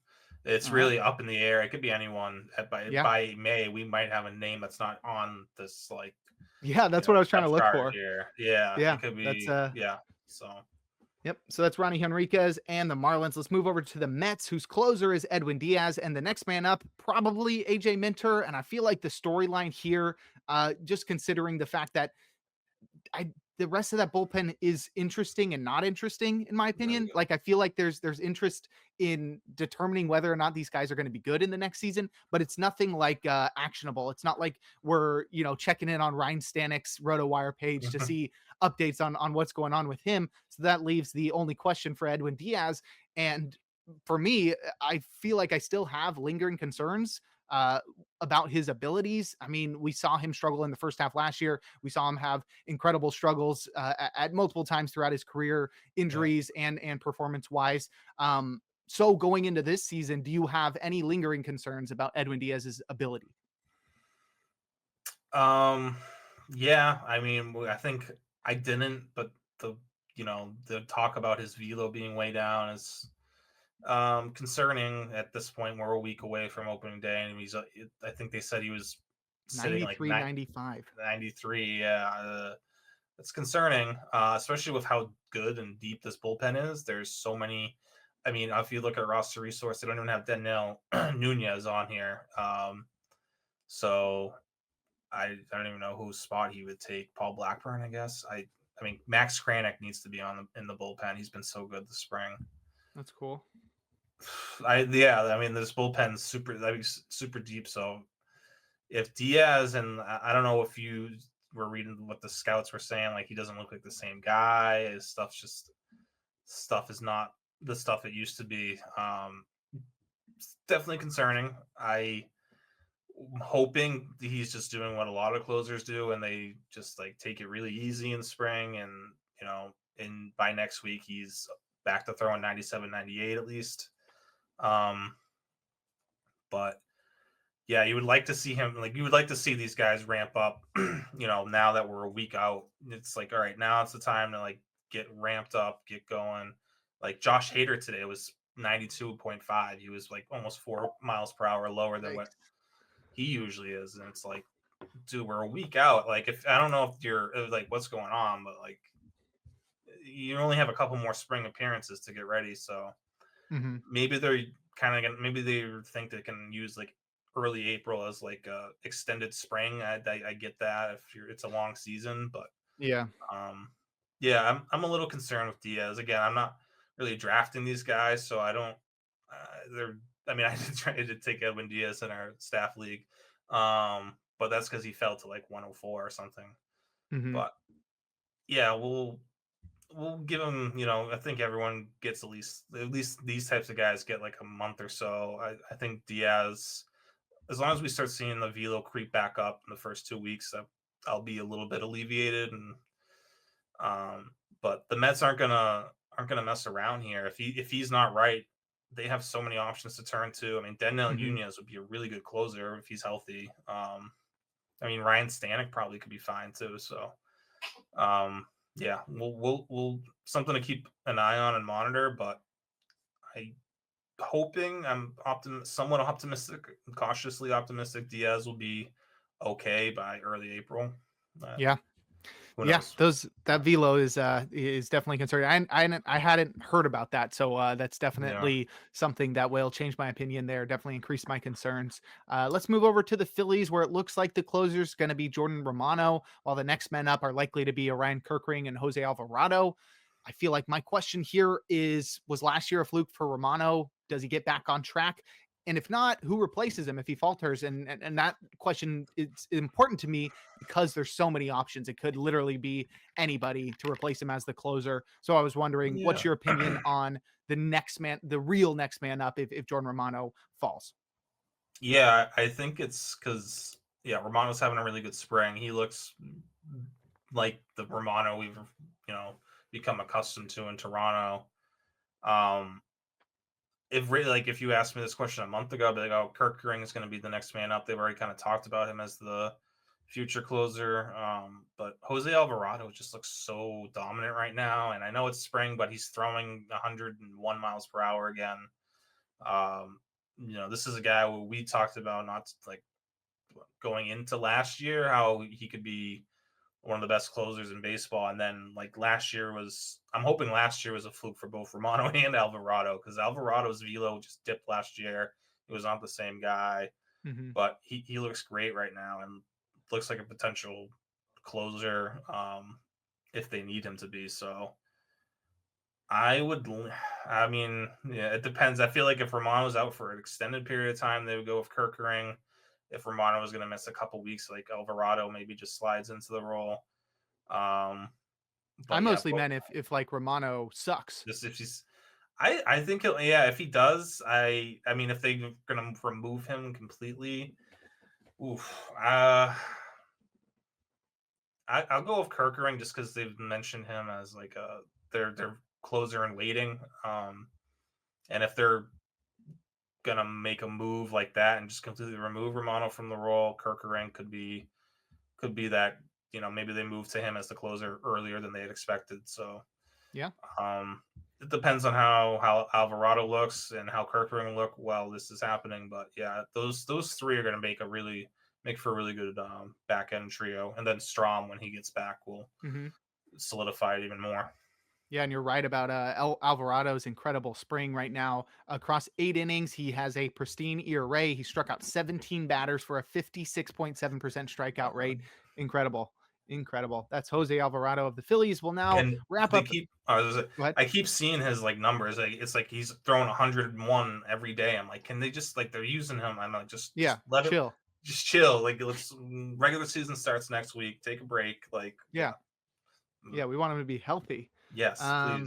It's All right. really up in the air. It could be anyone. Yeah. By May, we might have a name that's not on this like Yeah. That's what I was trying to depth look chart for. here. Yeah, it Yeah. could That's be. Yeah. So Yep. So that's Ronnie Henriquez and the Marlins. Let's move over to the Mets, whose closer is Edwin Diaz, and the next man up, probably AJ Minter. And I feel like the storyline here, just considering the fact that I the rest of that bullpen is interesting and not interesting in my there you opinion. go. Like I feel like there's interest in determining whether or not these guys are going to be good in the next season, but it's nothing like actionable. It's not like we're checking in on Ryan Stanek's RotoWire page to see updates on what's going on with him. So that leaves the only question for Edwin Diaz. And for me, I feel like I still have lingering concerns uh, about his abilities. I mean, we saw him struggle in the first half last year. We saw him have incredible struggles at multiple times throughout his career, Yeah. injuries and performance wise. So going into this season, do you have any lingering concerns about Edwin Diaz's ability? Um, yeah, I mean, I think I didn't, but the the talk about his velo being way down is concerning at this point. We're a week away from opening day, and I think they said he was sitting like 93, 95. 93. Yeah, it's concerning, especially with how good and deep this bullpen is. There's so many. I mean, if you look at roster resource, they don't even have Daniel Nunez on here. So I don't even know whose spot he would take. Paul Blackburn, I guess. I mean, Max Kranick needs to be in the bullpen. He's been so good this spring. That's cool. I mean, this bullpen's super deep. So if Diaz and I don't know if you were reading what the scouts were saying, like he doesn't look like the same guy. His stuff is not the stuff it used to be. It's definitely concerning. I'm hoping he's just doing what a lot of closers do, and they just like take it really easy in spring, and and by next week he's back to throwing 97, 98 at least. Um, but yeah, you would like to see him, like you would like to see these guys ramp up. Now that we're a week out, it's like, all right, now it's the time to like get ramped up, get going. Like Josh Hader today was 92.5. He was like almost 4 miles per hour lower than Right. what he usually is. And it's like, dude, we're a week out. Like, if I don't know if you're like what's going on, but like you only have a couple more spring appearances to get ready. So Mhm. maybe they're kind of gonna, maybe they think they can use like early April as like a extended spring. I get that if it's a long season, but Yeah. um, yeah, I'm a little concerned with Diaz. Again, I'm not really drafting these guys, so I don't. They're. I mean, I did try to take Edwin Diaz in our staff league, but that's because he fell to like 104 or something. Mhm. But yeah, we'll give him. I think everyone gets at least these types of guys get like a month or so. I think Diaz, as long as we start seeing the velo creep back up in the first 2 weeks, I'll be a little bit alleviated. And but the Mets aren't gonna mess around here. If he's not right, they have so many options to turn to. I mean, Daniel Mhm. Nunez would be a really good closer if he's healthy. I mean, Ryan Stanek probably could be fine too. So um, yeah, we'll something to keep an eye on and monitor. But I somewhat optimistic, cautiously optimistic. Diaz will be okay by early April. But Yeah. who Yeah, knows? those that Yeah. velo is definitely concerning. I hadn't heard about that, so that's Yeah. definitely something that will change my opinion there. Definitely increase my concerns. Let's move over to the Phillies, where it looks like the closer's going to be Jordan Romano, while the next men up are likely to be Orion Kirkring and Jose Alvarado. I feel like my question here is: was last year a fluke for Romano? Does he get back on track? And if not, who replaces him if he falters? And that question is important to me because there's so many options. It could literally be anybody to replace him as the closer. So I was wondering, what's Yeah. your opinion on the next man, the real next man up if Jordan Romano falls? Yeah, I think it's because yeah, Romano's having a really good spring. He looks like the Romano we've you know become accustomed to in Toronto. Um, if really like if you asked me this question a month ago, I'd be like, oh, Kirk Ring is going to be the next man up. They've already kind of talked about him as the future closer. But Jose Alvarado just looks so dominant right now, and I know it's spring, but he's throwing 101 miles per hour again. Um, this is a guy who we talked about not like going into last year, how he could be one of the best closers in baseball. And then like I'm hoping last year was a fluke for both Romano and Alvarado, because Alvarado's velo just dipped last year. He was not the same guy, Hmm. but he looks great right now and looks like a potential closer if they need him to be. So I mean, yeah, it depends. I feel like if Romano's out for an extended period of time, they would go with Kirkering. If Romano was going to miss a couple weeks, like Alvarado maybe just slides into the role. Um, I but yeah, mostly meant if like Romano sucks. just if he's, I think yeah, if he does, I mean, if they're going to remove him completely, oof, I'll go with Kirkering just because they've mentioned him as like their closer in waiting. And if they're gonna make a move like that and just completely remove Romano from the role, Kerkering could be that, maybe they move to him as the closer earlier than they had expected. So Yeah. it depends on how Alvarado looks and how Kerkering look while this is happening. But yeah, those three are going to make for a really good back end trio, and then Strom when he gets back will Mm-hmm. solidify it even more. Yeah, and you're right about Alvarado's incredible spring right now. Across 8 innings, he has a pristine ERA. He struck out 17 batters for a 56.7% strikeout rate. Incredible. Incredible. That's Jose Alvarado of the Phillies. Will now And wrap they up. keep. Go ahead. I keep seeing his numbers. It's like he's throwing 101 every day. I'm like, can they just they're using him? I'm like, just Yeah, let him, chill. just chill. Let's regular season starts next week. Take a break. Yeah, Yeah. Yeah, we want him to be healthy. yes, please. Um,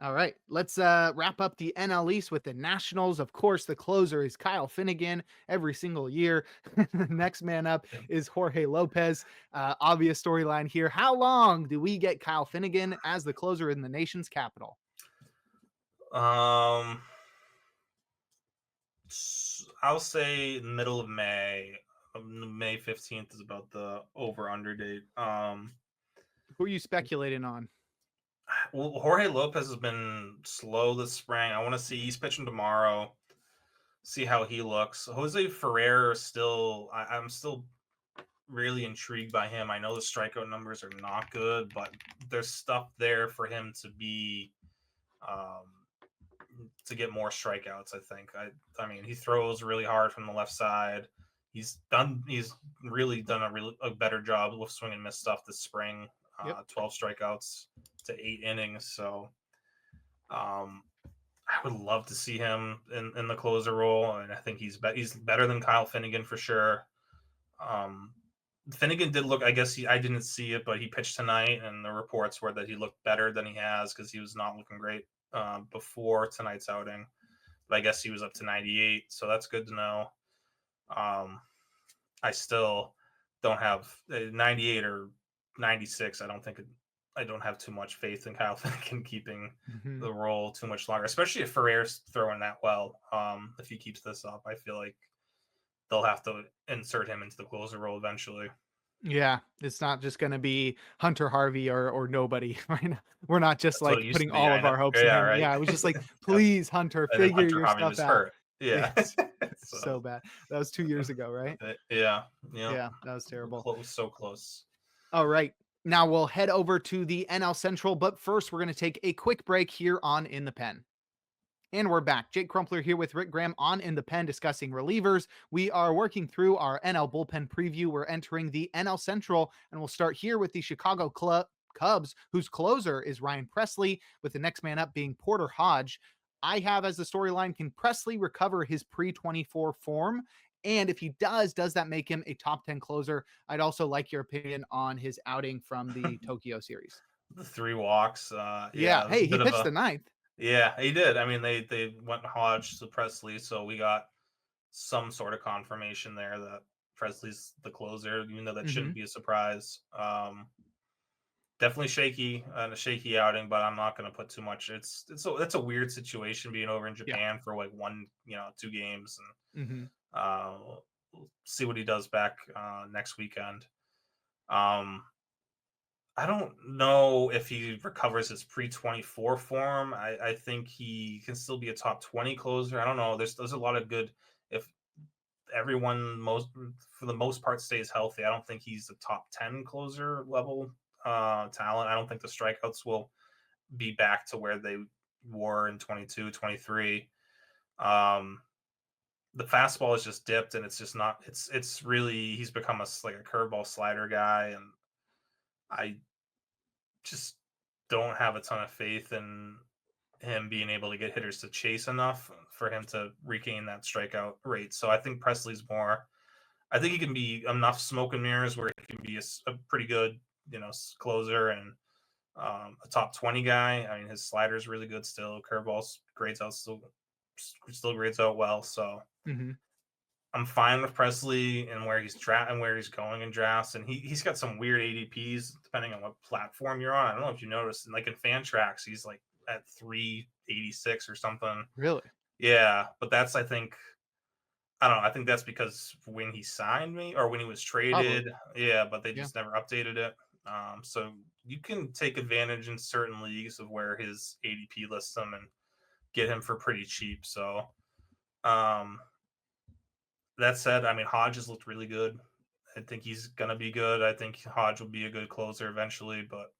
All right, let's wrap up the NL East with the Nationals. Of course, the closer is Kyle Finnegan every single year. The next man up is Jorge Lopez. Obvious storyline here. How long do we get Kyle Finnegan as the closer in the nation's capital? Um, I'll say middle of May. May 15th is about the over under date. Who are you speculating on? Well, Jorge Lopez has been slow this spring. I want to see he's pitching tomorrow. See how he looks. Jose Ferrer still. I'm still really intrigued by him. I know the strikeout numbers are not good, but there's stuff there for him um, to get more strikeouts. I think. I mean, he throws really hard from the left side. He's really done a better job with swing and miss stuff this spring. Yep. 12 strikeouts to 8 innings. So I would love to see him in the closer role, and I think he's better than Kyle Finnegan for sure. Finnegan did look. I guess I didn't see it, but he pitched tonight, and the reports were that he looked better than he has because he was not looking great before tonight's outing. But I guess he was up to 98, so that's good to know. I still don't have 98 or 96. I don't have too much faith in Kyle Finnegan keeping the role too much longer, especially if Ferrer's throwing that well. If he keeps this up, I feel like they'll have to insert him into the closer role eventually. Yeah, it's not just going to be Hunter Harvey or nobody right now. We're not just That's what it like used putting to be. all I of know. our hopes in Yeah, him. right. Yeah, it was just like, Yeah. please, Hunter, And then figure Hunter your Harvey stuff was out. hurt. Yeah. So bad. That was 2 years ago, right? Yeah. Yeah, that was terrible. Close, so close. All right. Now we'll head over to the NL Central, but first we're going to take a quick break here on In the Pen. And we're back. Jake Crumpler here with Rick Graham on In the Pen discussing relievers. We are working through our NL bullpen preview. We're entering the NL Central, and we'll start here with the Chicago Cubs, whose closer is Ryan Presley, with the next man up being Porter Hodge. I have as the storyline, can Presley recover his pre-24 form? And if he does that make him a top 10 closer? I'd also like your opinion on his outing from the Tokyo series. The 3 walks. Yeah. It was Hey, a he bit of pitched a. the ninth. Yeah, he did. I mean, they went Hodge to Presley, so we got some sort of confirmation there that Presley's the closer, even though that shouldn't be a surprise. Definitely shaky and a shaky outing, but I'm not going to put too much. It's a weird situation being over in Japan for like 2 games, and see what he does back next weekend. I don't know if he recovers his pre-24 form. I think he can still be a top 20 closer. I don't know. There's a lot of good if everyone for the most part stays healthy. I don't think he's a top 10 closer level talent. I don't think the strikeouts will be back to where they were in 22, 23. The fastball is just dipped, and it's just not. It's really he's become like a curveball slider guy, and I just don't have a ton of faith in him being able to get hitters to chase enough for him to regain that strikeout rate. So I think Presley's more. I think he can be enough smoke and mirrors where he can be a pretty good, closer and a top 20 guy. I mean, his slider is really good still. Curveballs still grades out well. So I'm fine with Presley and where he's going in drafts, and he's got some weird ADPs depending on what platform you're on. I don't know if you noticed, like in Fantrax, he's like at 386 or something. Really? Yeah, but that's, I think, I don't know. I think that's because when he signed me or when he was Probably. traded, yeah, but they Yeah. just never updated it. So you can take advantage in certain leagues of where his ADP lists him and get him for pretty cheap. So um, that said, I mean, Hodge has looked really good. I think he's gonna be good. I think Hodge will be a good closer eventually, but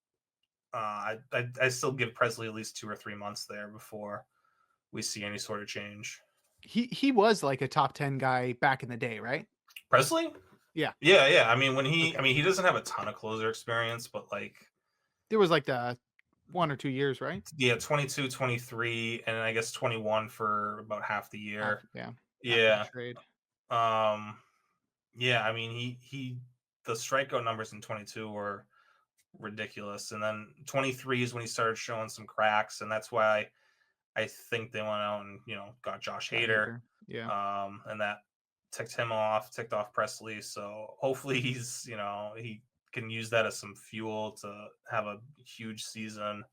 I still give Presley at least 2 or 3 months there before we see any sort of change. He was like a top 10 guy back in the day, right? Presley, Yeah. yeah, yeah. I mean, I Okay. mean, he doesn't have a ton of closer experience, but like, There was like the 1 or 2 years, right? yeah, 22, 23, and I guess 21 for about half the year. Yeah, after the Yeah. trade. Um, yeah, I mean, the strikeout numbers in 22 were ridiculous. And then 23 is when he started showing some cracks, and that's why I think they went out and got Josh Got Hader, Hader. Yeah. and that ticked off Presley. So hopefully he can use that as some fuel to have a huge season.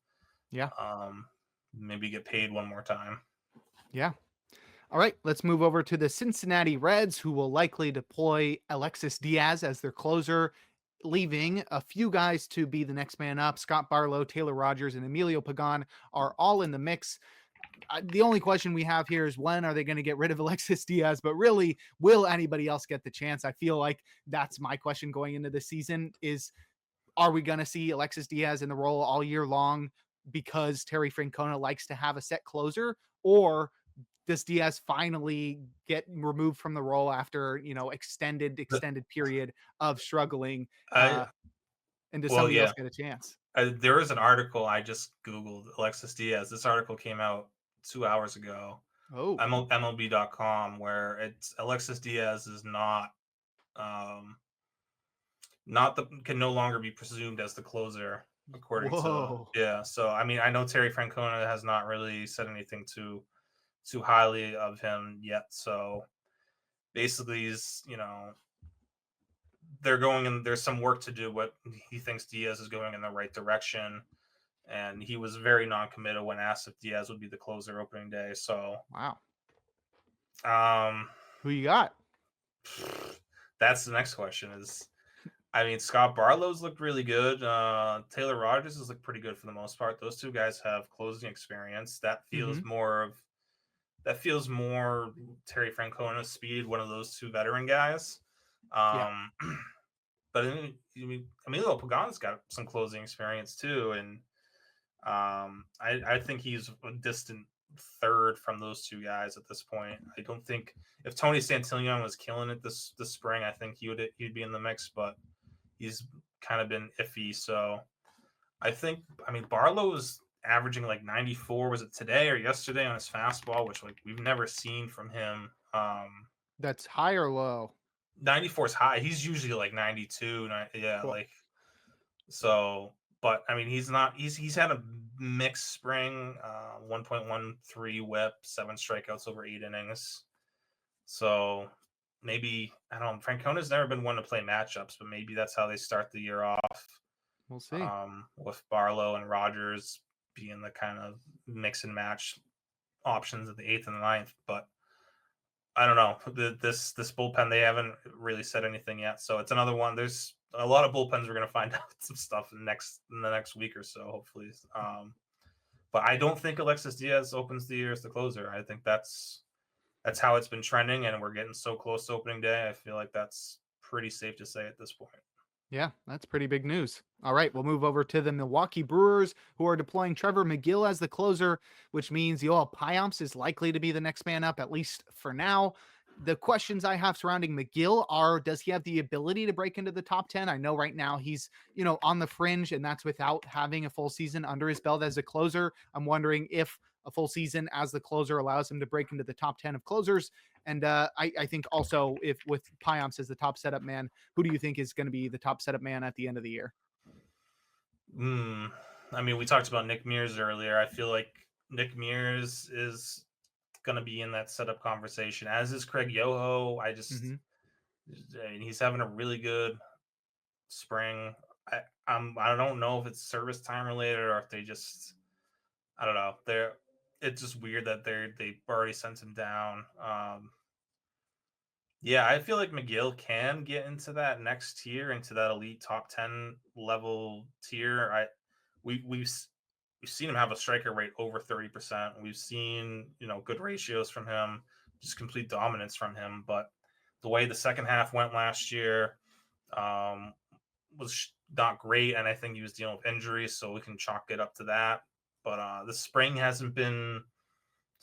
Yeah. Maybe get paid one more time. Yeah. All right, let's move over to the Cincinnati Reds, who will likely deploy Alexis Diaz as their closer, leaving a few guys to be the next man up. Scott Barlow, Taylor Rogers, and Emilio Pagan are all in the mix. The only question we have here is when are they going to get rid of Alexis Diaz? But really, will anybody else get the chance? I feel like that's my question going into the season is, are we going to see Alexis Diaz in the role all year long because Terry Francona likes to have a set closer? Or does Diaz finally get removed from the role after, extended period of struggling? I And does Well, somebody yeah. else get a chance? There is an article I just googled Alexis Diaz. This article came out 2 hours ago. Oh, MLB.com, where it's Alexis Diaz is um, not the can no longer be presumed as the closer, according to, whoa. yeah. So I mean, I know Terry Francona has not really said anything too highly of him yet. So basically, they're going and there's some work to do. What he thinks Diaz is going in the right direction, and he was very non-committal when asked if Diaz would be the closer opening day. So Wow. um, Who you got? that's the next question. I mean, Scott Barlow's looked really good. Taylor Rogers has looked pretty good for the most part. Those two guys have closing experience. Mm-hmm. That feels more Terry Francona's speed. One of those two veteran guys. Yeah. Um, but I mean, Emilio Pagan's got some closing experience too, and I think he's a distant third from those two guys at this point. I don't think if Tony Santillan was killing it this spring, I think he'd be in the mix, but he's kind of been iffy. So I mean Barlow was averaging like 94. Was it today or yesterday on his fastball, which like we've never seen from him. That's high or low? 94 is high. He's usually like 92. Yeah, Cool. like so. But I mean, he's had a mixed spring. 1.13 WHIP, 7 strikeouts over 8 innings. So maybe I don't know. Francona's never been one to play matchups, but maybe that's how they start the year off. We'll see. With Barlow and Rogers being the kind of mix and match options at the 8th and the 9th. But I don't know. This bullpen, they haven't really said anything yet. So it's another one. There's a lot of bullpens we're going to find out some stuff in the next week or so, hopefully. But I don't think Alexis Diaz opens the year as the closer. I think that's how it's been trending, and we're getting so close to opening day. I feel like that's pretty safe to say at this point. Yeah, that's pretty big news. All right, we'll move over to the Milwaukee Brewers, who are deploying Trevor McGill as the closer, which means Yoel Payamps is likely to be the next man up, at least for now. The questions I have surrounding McGill are, does he have the ability to break into the top 10? I know right now he's, on the fringe, and that's without having a full season under his belt as a closer. I'm wondering if a full season as the closer allows him to break into the top 10 of closers. And I think also if with Payamps as the top setup man, who do you think is going to be the top setup man at the end of the year? I mean, we talked about Nick Mears earlier. I feel like Nick Mears is going to be in that setup conversation, as is Craig Yoho. Mm-hmm. I mean, he's having a really good spring. I don't know if it's service time related or if they just I don't know. It's just weird that they already sent him down. Yeah, I feel like McGill can get into that next tier, into that elite top 10 level tier. We we've s- we've seen him have a striker rate over 30%. We've seen, good ratios from him, just complete dominance from him. But the way the second half went last year um, was not great, and I think he was dealing with injuries, so we can chalk it up to that. But the spring's been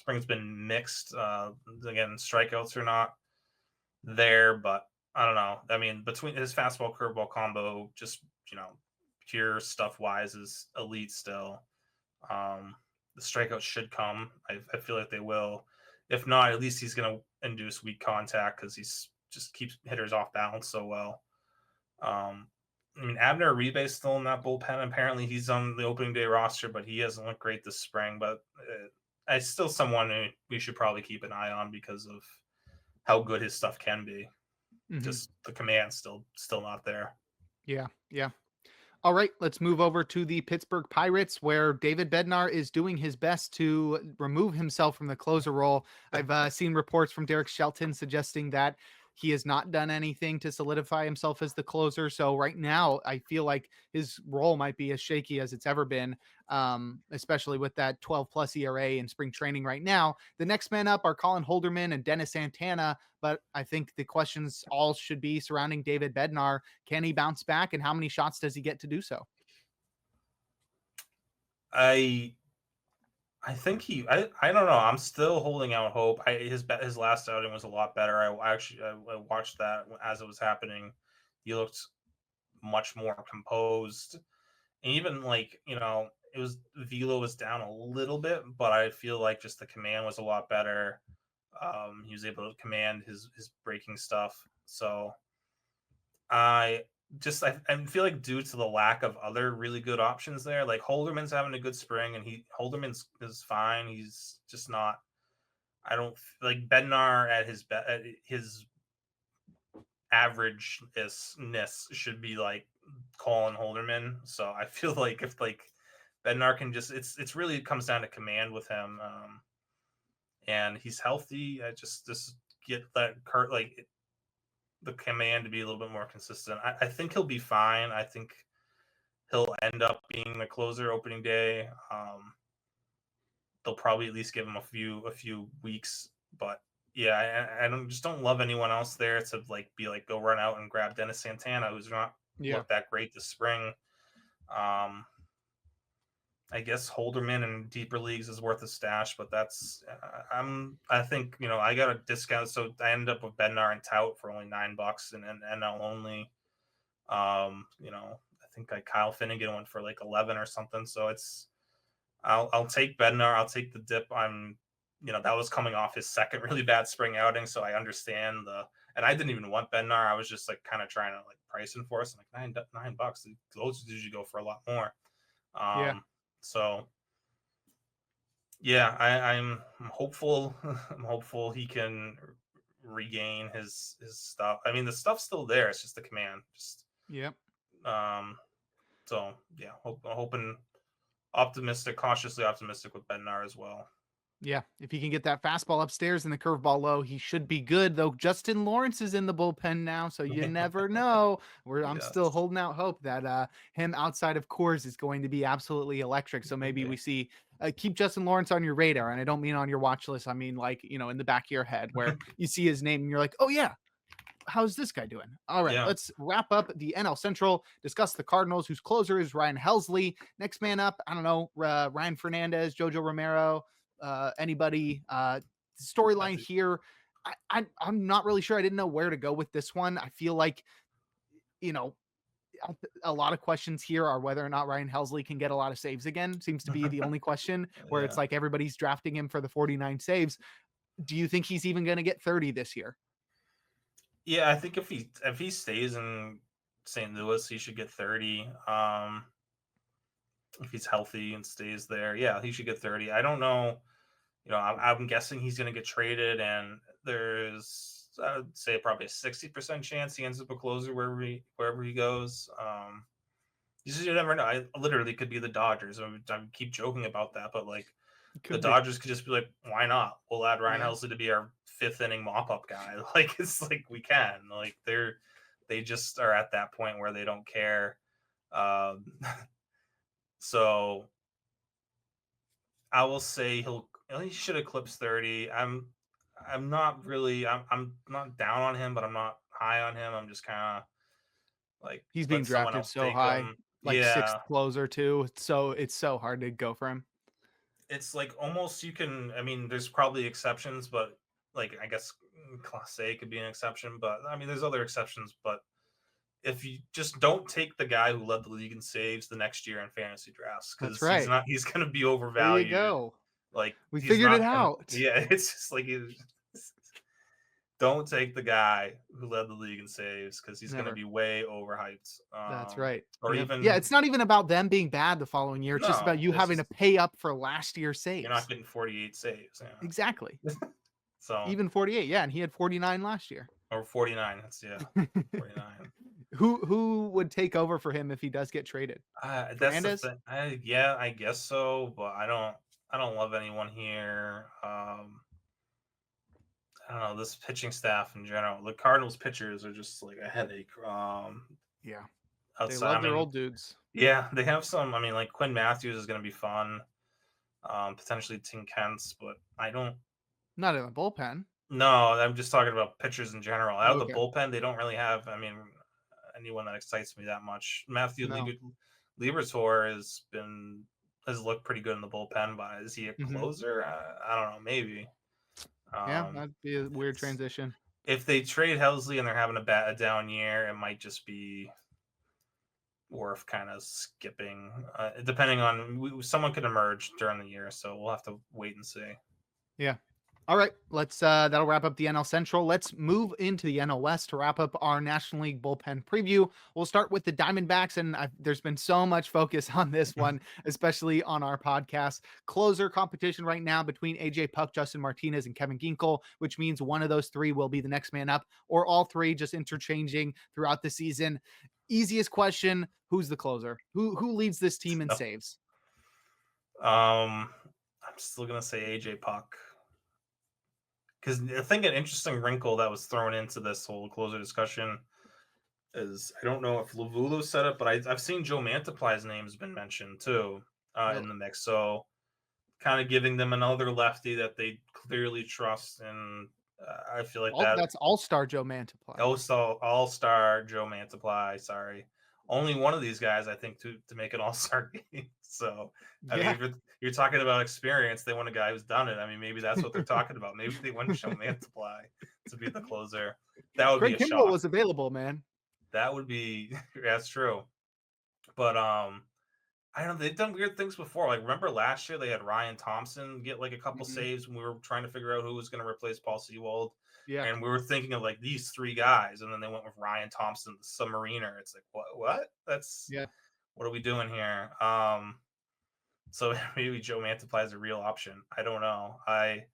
mixed. Again, strikeouts are not there, but I don't know. I mean, between his fastball curveball combo, just pure stuff wise, is elite still. Um, the strikeouts should come. I feel like they will. If not, at least he's going to induce weak contact because he's just keeps hitters off balance so well. Um, I mean, Abner Uribe's still in that bullpen. Apparently, he's on the opening day roster, but he hasn't looked great this spring. But I still someone who we should probably keep an eye on because of how good his stuff can be. Hmm. Just the command still not there. Yeah, yeah. All right, let's move over to the Pittsburgh Pirates, where David Bednar is doing his best to remove himself from the closer role. I've seen reports from Derek Shelton suggesting that he has not done anything to solidify himself as the closer. So right now, I feel like his role might be as shaky as it's ever been, especially with that 12 plus ERA in spring training right now. The next man up are Colin Holderman and Dennis Santana, but I think the questions all should be surrounding David Bednar. Can he bounce back, and how many shots does he get to do so? I I think I don't know. I'm still holding out hope. His last outing was a lot better. I watched that as it was happening. He looked much more composed. And even like, it was velo was down a little bit, but I feel like just the command was a lot better. He was able to command his breaking stuff. So I I feel like due to the lack of other really good options there, like Holderman's having a good spring, and Holderman's is fine. He's just not. I don't like Bednar at his averageness should be like Colin Holderman. So I feel like if like Bednar can just it's really it comes down to command with him, and he's healthy. I just get that Kurt like the command to be a little bit more consistent. I think he'll be fine. I think he'll end up being the closer opening day. They'll probably at least give him a few weeks, but yeah, I don't love anyone else there to like be like go run out and grab Dennis Santana, who's not Yeah. looked that great this spring. Um, I guess Holderman in deeper leagues is worth a stash, but that's I think I got a discount, so I ended up with Bednar and Tout for only $9 and NL only. I think like Kyle Finnegan went for like 11 or something. So I'll take Bednar. I'll take the dip. That was coming off his second really bad spring outing, so I understand and I didn't even want Bednar. I was just like kind of trying to like price him for us. I'm like $9. Those usually go for a lot more. Yeah. So yeah, I'm hopeful. I'm hopeful he can regain his stuff. I mean, the stuff's still there. It's just the command. Just Yep. um. So yeah, hoping optimistic, cautiously optimistic with Bednar as well. Yeah, if he can get that fastball upstairs and the curveball low, he should be good. Though Justin Lawrence is in the bullpen now, so you never know. I'm still Yes. holding out hope that him outside of Coors is going to be absolutely electric. So maybe we see keep Justin Lawrence on your radar, and I don't mean on your watch list. I mean like in the back of your head where you see his name and you're like, oh yeah, how's this guy doing? All right, Yeah. let's wrap up the NL Central, discuss the Cardinals, whose closer is Ryan Helsley. Next man up, I don't know, Ryan Fernandez, Jojo Romero, anybody. Storyline here, I'm not really sure. I didn't know where to go with this one. I feel like, you know, a lot of questions here are whether or not Ryan Helsley can get a lot of saves again. Seems to be the only question where it's Yeah. like everybody's drafting him for the 49 saves. Do you think he's even going to get 30 this year? Yeah, I think if he stays in St. Louis, he should get 30. If he's healthy and stays there, yeah, he should get 30. I don't know. I'm guessing he's going to get traded, and there's I would say probably a 60% chance he ends up a closer wherever he goes. You never know. I literally could be the Dodgers. I keep joking about that, but like the Could be. Dodgers could just be like, why not? We'll add Ryan Yeah. Helsley to be our fifth inning mop up guy. Like it's like we can. Like they just are at that point where they don't care. Um, so I will say he should eclipse 30. I'm not really I'm not down on him, but I'm not high on him. I'm just kind of like He's being let someone drafted else so take high, him. like sixth Yeah, closer too. It's so hard to go for him. it's like almost you can. I mean, there's probably exceptions, but like I guess Class A could be an exception, but I mean, there's other exceptions. But if you just don't take the guy who led the league in saves the next year in fantasy drafts, That's because he's right. not he's going to be There you overvalued. go. Like We he's figured it not gonna. out. Yeah, it's just like don't take the guy who led the league in saves because he's going to Never. be way overhyped. That's right. Or Yep. Yeah, even it's not even about them being bad the following year. It's just about no, you it's having to just pay up for last year's you're not saves. getting 48 saves. Exactly. Yeah. So Even 48. Yeah, and he had 49 last year. or 49. That's yeah, 49. Who would take over for him if he does get traded? That's the Fernandez? thing. Yeah, I guess so, but I don't love anyone here. I don't know this pitching staff in general. The Cardinals pitchers are just like a headache. Yeah. They Outside, I love their mean, old dudes. yeah, they have some. I mean, like Quinn Matthews is going to be fun. Potentially Tim Kent's, but I don't. Not in the bullpen. No, I'm just talking about pitchers in general. Out of the Okay. bullpen, they don't really have. I mean, anyone that excites me that much. Matthew No. Liberatore has looked pretty good in the bullpen, but is he a Hmm. closer? I don't know. Maybe. Yeah, Um, that'd be a weird transition. if they trade Helsley and they're having a down year, it might just be worth kind of skipping, depending on someone could emerge during the year. So we'll have to wait and see. Yeah. All right, let's that'll wrap up the NL Central. Let's move into the NL West to wrap up our National League bullpen preview. We'll start with the Diamondbacks, and there's been so much focus on this one, especially on our podcast. Closer competition right now between AJ Puck, Justin Martinez, and Kevin Ginkel, which means one of those three will be the next man up, or all three just interchanging throughout the season. Easiest question: who's the closer? Who leads this team in No. saves? I'm still gonna say AJ Puck. Because I think an interesting wrinkle that was thrown into this whole closer discussion is I don't know if Lavulo said it, but I've seen Joe Mantiply's name has been mentioned too in Really? the mix. So kind of giving them another lefty that they clearly trust, and I feel like that That's All-Star Joe Mantiply. all-star Joe Mantiply. Sorry, only one of these guys I think to make an all-star game. So I mean, Yeah. if you're talking about experience, they want a guy who's done it. I mean, maybe that's what they're talking about. Maybe they want Joe Mantiply to be the closer. That would be Craig a Kimbrell shock. was available, man. That would be that's true. But I don't know. They've done weird things before. Like remember last year they had Ryan Thompson get like a couple Mhm. saves when we were trying to figure out who was going to replace Paul Sewald, Yeah. and we were thinking of like these three guys, and then they went with Ryan Thompson, the Submariner. It's like what? That's Yeah. what are we doing here? So maybe Joe Mantiply is a real option. I don't know. I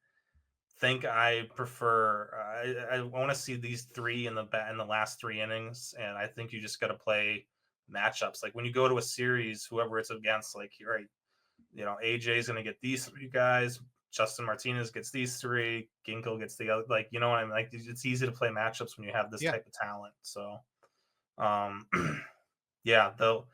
think I prefer. I want to see these three in the last three innings, and I think you just got to play matchups. Like when you go to a series, whoever it's against, like you're right, AJ is going to get these three guys. Justin Martinez gets these three. Ginkel gets the other. Like you know what I mean? Like it's easy to play matchups when you have this Yeah. type of talent. So, um, yeah, though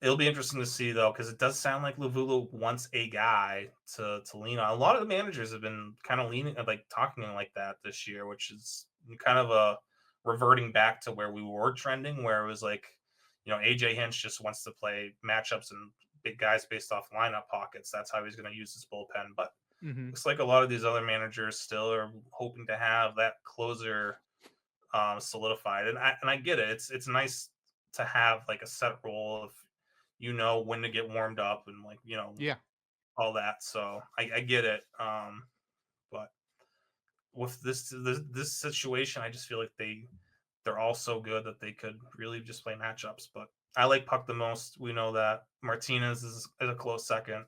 it'll be interesting to see though, because it does sound like Lavulo wants a guy to lean on. A lot of the managers have been kind of leaning, like talking like that this year, which is kind of a reverting back to where we were trending, where it was like, AJ Hinch just wants to play matchups and big guys based off lineup pockets. That's how he's going to use his bullpen. But Hmm. looks like a lot of these other managers still are hoping to have that closer solidified. And I get it. It's nice to have like a set role of when to get warmed up and like Yeah. all that. So I get it. But with this situation, I just feel like they're all so good that they could really just play matchups. But I like Puck the most. We know that Martinez is a close second.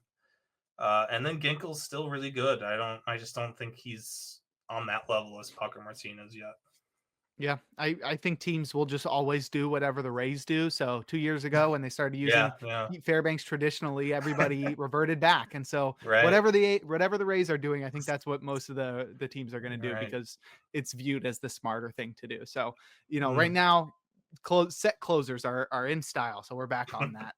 And then Ginkel's still really good. I just don't think he's on that level as Puck or Martinez yet. Yeah, I think teams will just always do whatever the Rays do. So 2 years ago, when they started using Yeah, yeah. Fairbanks traditionally, everybody reverted back. And so Right. whatever the Rays are doing, I think that's what most of the teams are going to do Right. because it's viewed as the smarter thing to do. So right Mm. now, set closers are in style, so we're back on that.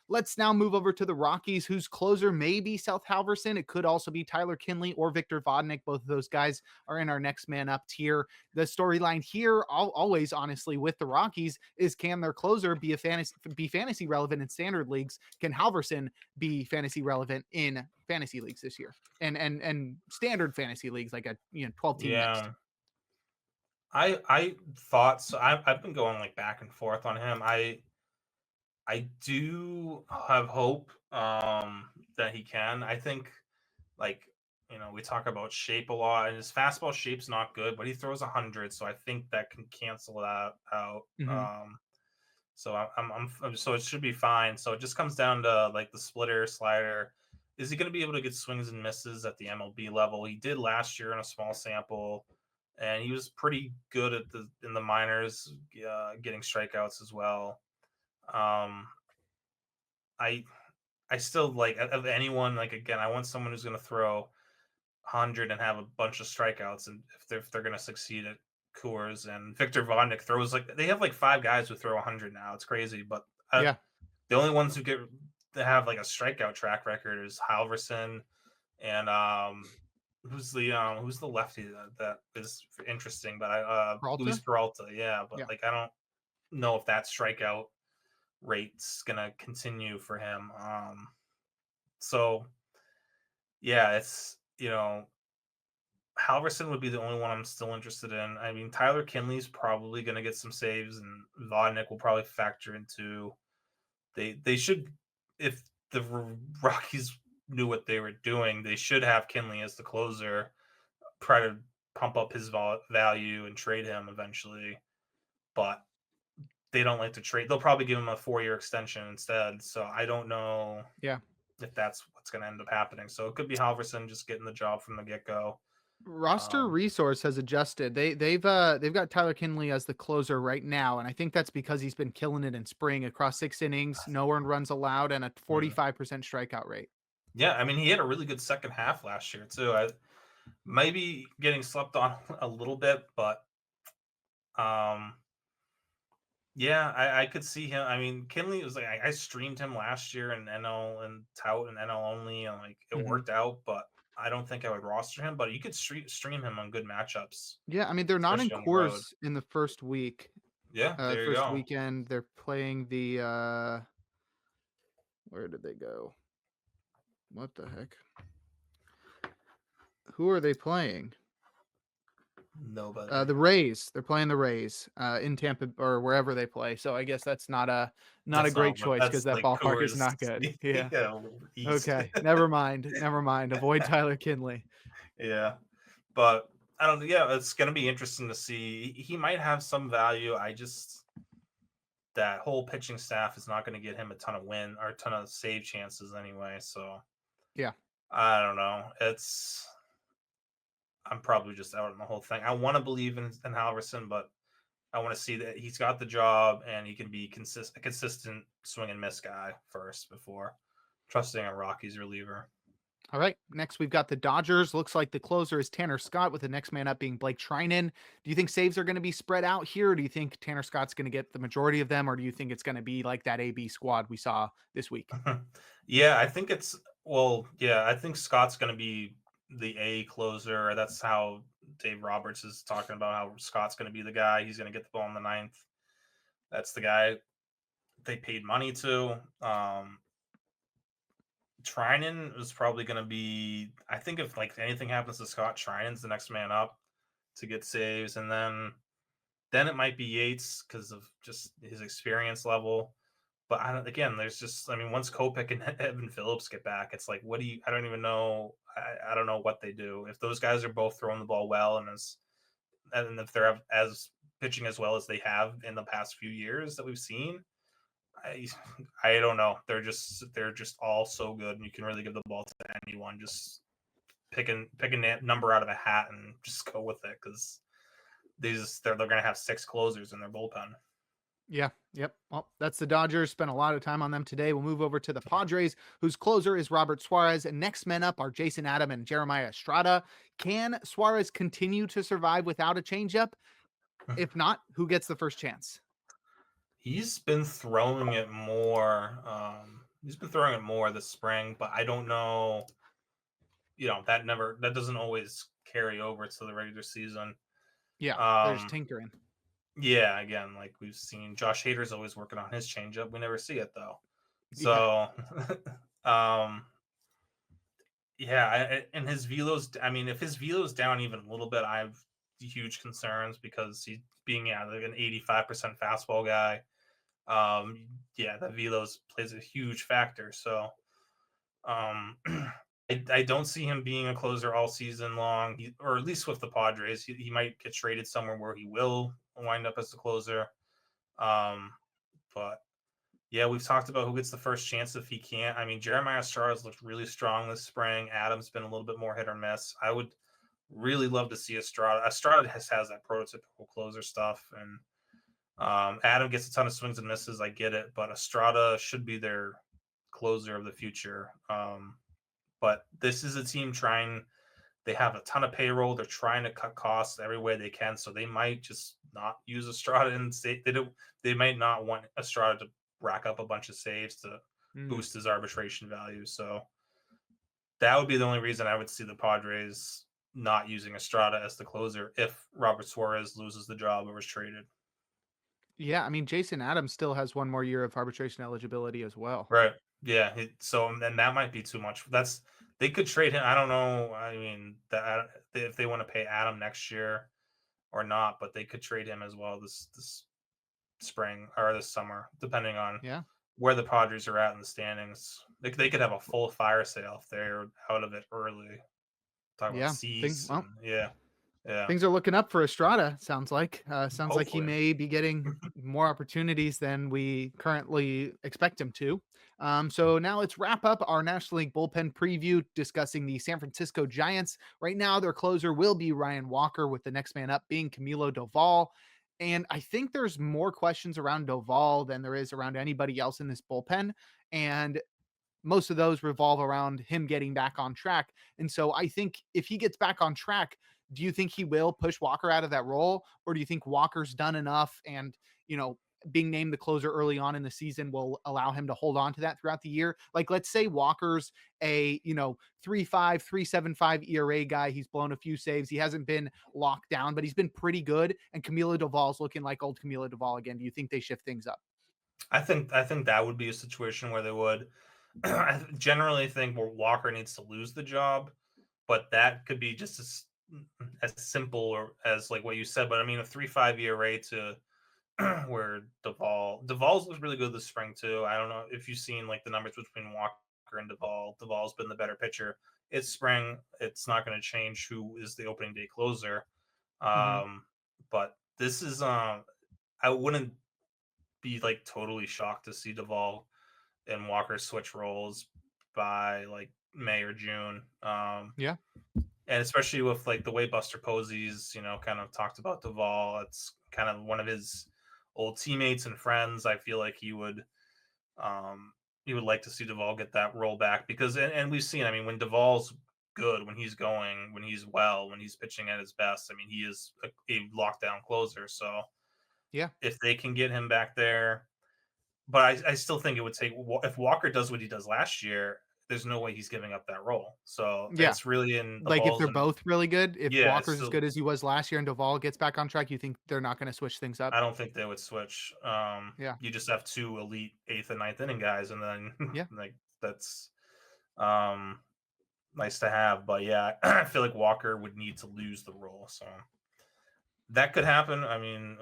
Let's now move over to the Rockies, whose closer may be Seth Halverson. It could also be Tyler Kinley or Victor Vodnik. Both of those guys are in our next man up tier. The storyline here, always honestly, with the Rockies is, can their closer be fantasy relevant in standard leagues? Can Halverson be fantasy relevant in fantasy leagues this year, and standard fantasy leagues, like a 12-team mixed? Yeah. I thought so. I've been going like back and forth on him. I do have hope that he can. I think like we talk about shape a lot, and his fastball shape's not good, but he throws 100, so I think that can cancel that out. Mm-hmm. So so it should be fine. So it just comes down to like the splitter, slider. Is he going to be able to get swings and misses at the MLB level? He did last year in a small sample, and he was pretty good at in the minors, getting strikeouts as well. Um, I I still like, of anyone, like, again, I want someone who's going to throw 100 and have a bunch of strikeouts, and if they're going to succeed at Coors. And Victor Vodnik throws, like, they have like five guys who throw 100 now. It's crazy, but Yeah, the only ones who get to have like a strikeout track record is Halverson and who's the lefty that is interesting, but Luis Peralta. Peralta, yeah, but Yeah. like I don't know if that strikeout rate's gonna continue for him. So yeah, it's Halverson would be the only one I'm still interested in. I mean, Tyler Kinley's probably gonna get some saves, and Vodnik will probably factor into. They should, if the Rockies knew what they were doing, they should have Kinley as the closer, try to pump up his value and trade him eventually. But they don't like to trade. They'll probably give him a 4-year extension instead. So I don't know Yeah. if that's what's going to end up happening. So it could be Halverson just getting the job from the get go. Roster Um, resource has adjusted. They've got Tyler Kinley as the closer right now, and I think that's because he's been killing it in spring across 6 innings, no earned runs allowed, and a hmm. 45% strikeout rate. Yeah, I mean, he had a really good second half last year too. Maybe getting slept on a little bit, but um, yeah, I could see him. I mean, Kinley was like, I streamed him last year in NL and tout and NL only, and like it Mhm. worked out, but I don't think I would roster him. But you could stream him on good matchups, Yeah, I mean, they're not in especially on the road. Coors in the first week. Yeah, there you First go. weekend they're playing the where did they go? What the heck? Who are they playing? Nobody. The Rays. They're playing the Rays in Tampa or wherever they play. So I guess that's not a That's great not what. choice because That's that like ballpark is Coors. not good. Yeah. Yeah, East. Okay. Never mind. Never mind. Avoid Tyler Kinley. Yeah, but I don't. Yeah, it's gonna be interesting to see. He might have some value. I just, that whole pitching staff is not going to get him a ton of win or a ton of save chances anyway. So Yeah. I don't know. I'm probably just out on the whole thing. I want to believe in Halverson, but I want to see that he's got the job and he can be a consistent swing and miss guy first before trusting a Rockies reliever. All right. Next, we've got the Dodgers. Looks like the closer is Tanner Scott, with the next man up being Blake Trinan. Do you think saves are going to be spread out here? Or do you think Tanner Scott's going to get the majority of them? Or do you think it's going to be like that AB squad we saw this week? Yeah, I think yeah, I think Scott's going to be the A closer. That's how Dave Roberts is talking about how Scott's going to be the guy. He's going to get the ball in the ninth. That's the guy they paid money to. Trinan is probably going to be. I think if like anything happens to Scott, Trinan's the next man up to get saves, and then it might be Yates because of just his experience level. But I don't. Again, there's just. I mean, once Kopech and Evan Phillips get back, it's like, what do you? I don't even know. I don't know what they do if those guys are both throwing the ball well and if they're as pitching as well as they have in the past few years that we've seen. I I don't know. They're just all so good, and you can really give the ball to anyone. Just pick a number out of a hat and just go with it because they're going to have 6 closers in their bullpen. Yeah. Yep. Well, that's the Dodgers. Spent a lot of time on them today. We'll move over to the Padres, whose closer is Robert Suarez. And next men up are Jason Adam and Jeremiah Estrada. Can Suarez continue to survive without a changeup? If not, who gets the first chance? He's been throwing it more. He's been throwing it more this spring, but I don't know. That doesn't always carry over to the regular season. Yeah, there's Um, tinkering. yeah, again, like we've seen, Josh Hader's always working on his changeup. We never see it though. Yeah. So, um, yeah, and his velo's. I mean, if his velo's down even a little bit, I have huge concerns because he's being like an 85% fastball guy. Yeah, the velos plays a huge factor. So, um, I don't see him being a closer all season long, or at least with the Padres. He might get traded somewhere where he will wind up as the closer. Um, but yeah, we've talked about who gets the first chance if he can't. I mean, Jeremiah Estrada's looked really strong this spring. Adam's been a little bit more hit or miss. I would really love to see Estrada. Estrada has that prototypical closer stuff, and Adam gets a ton of swings and misses. I get it, but Estrada should be their closer of the future. But this is a team trying. They have a ton of payroll. They're trying to cut costs every way they can, so they might just not use Estrada and say they don't. They might not want Estrada to rack up a bunch of saves to boost his arbitration value. So that would be the only reason I would see the Padres not using Estrada as the closer if Robert Suarez loses the job or is traded. Yeah, I mean, Jason Adams still has one more year of arbitration eligibility as well. Right. Yeah. So then that might be too much. They could trade him. I don't know. I mean, if they want to pay Adam next year or not, but they could trade him as well this spring or this summer, depending on Yeah. where the Padres are at in the standings. They could have a full fire sale if they're out of it early. Talk about Yeah. Cease Well, and yeah. Yeah. things are looking up for Estrada, sounds like. Sounds like he Hopefully. may be getting more opportunities than we currently expect him to. So now let's wrap up our National League bullpen preview discussing the San Francisco Giants. Right now, their closer will be Ryan Walker, with the next man up being Camilo Doval. And I think there's more questions around Doval than there is around anybody else in this bullpen. And most of those revolve around him getting back on track. And so I think if he gets back on track, do you think he will push Walker out of that role? Or do you think Walker's done enough and, being named the closer early on in the season will allow him to hold on to that throughout the year? Like, let's say Walker's a, 3.5, 3.75 ERA guy. He's blown a few saves. He hasn't been locked down, but he's been pretty good. And Camilo Doval's looking like old Camilo Doval again. Do you think they shift things up? I think that would be a situation where they would. I generally think where Walker needs to lose the job, but that could be just as simple or as like what you said. But I mean, a 3.5 ERA to where Duvall's was really good this spring too. I don't know if you've seen like the numbers between Walker and Duvall. Duvall's been the better pitcher. It's spring. It's not going to change who is the opening day closer. Mm-hmm. But this is I wouldn't be like totally shocked to see Duvall and Walker switch roles by like May or June. Yeah. And especially with like the way Buster Posey's, kind of talked about Duvall, it's kind of one of his old teammates and friends. I feel like he would like to see Duvall get that role back because, and we've seen, I mean, when Duvall's good, when he's going, when he's well, when he's pitching at his best, I mean, he is a lockdown closer. So Yeah. if they can get him back there, but I still think it would take, if Walker does what he does last year, there's no way he's giving up that role. So Yeah. it's really in the Like, if balls they're and both really good, if yeah, it's Walker's as still. good as he was last year and Doval gets back on track, you think they're not gonna switch things up? I don't think they would switch. Yeah. You just have two elite eighth and ninth inning guys, and then Yeah. like that's um nice to have. But yeah, I feel like Walker would need to lose the role, so that could happen. I mean,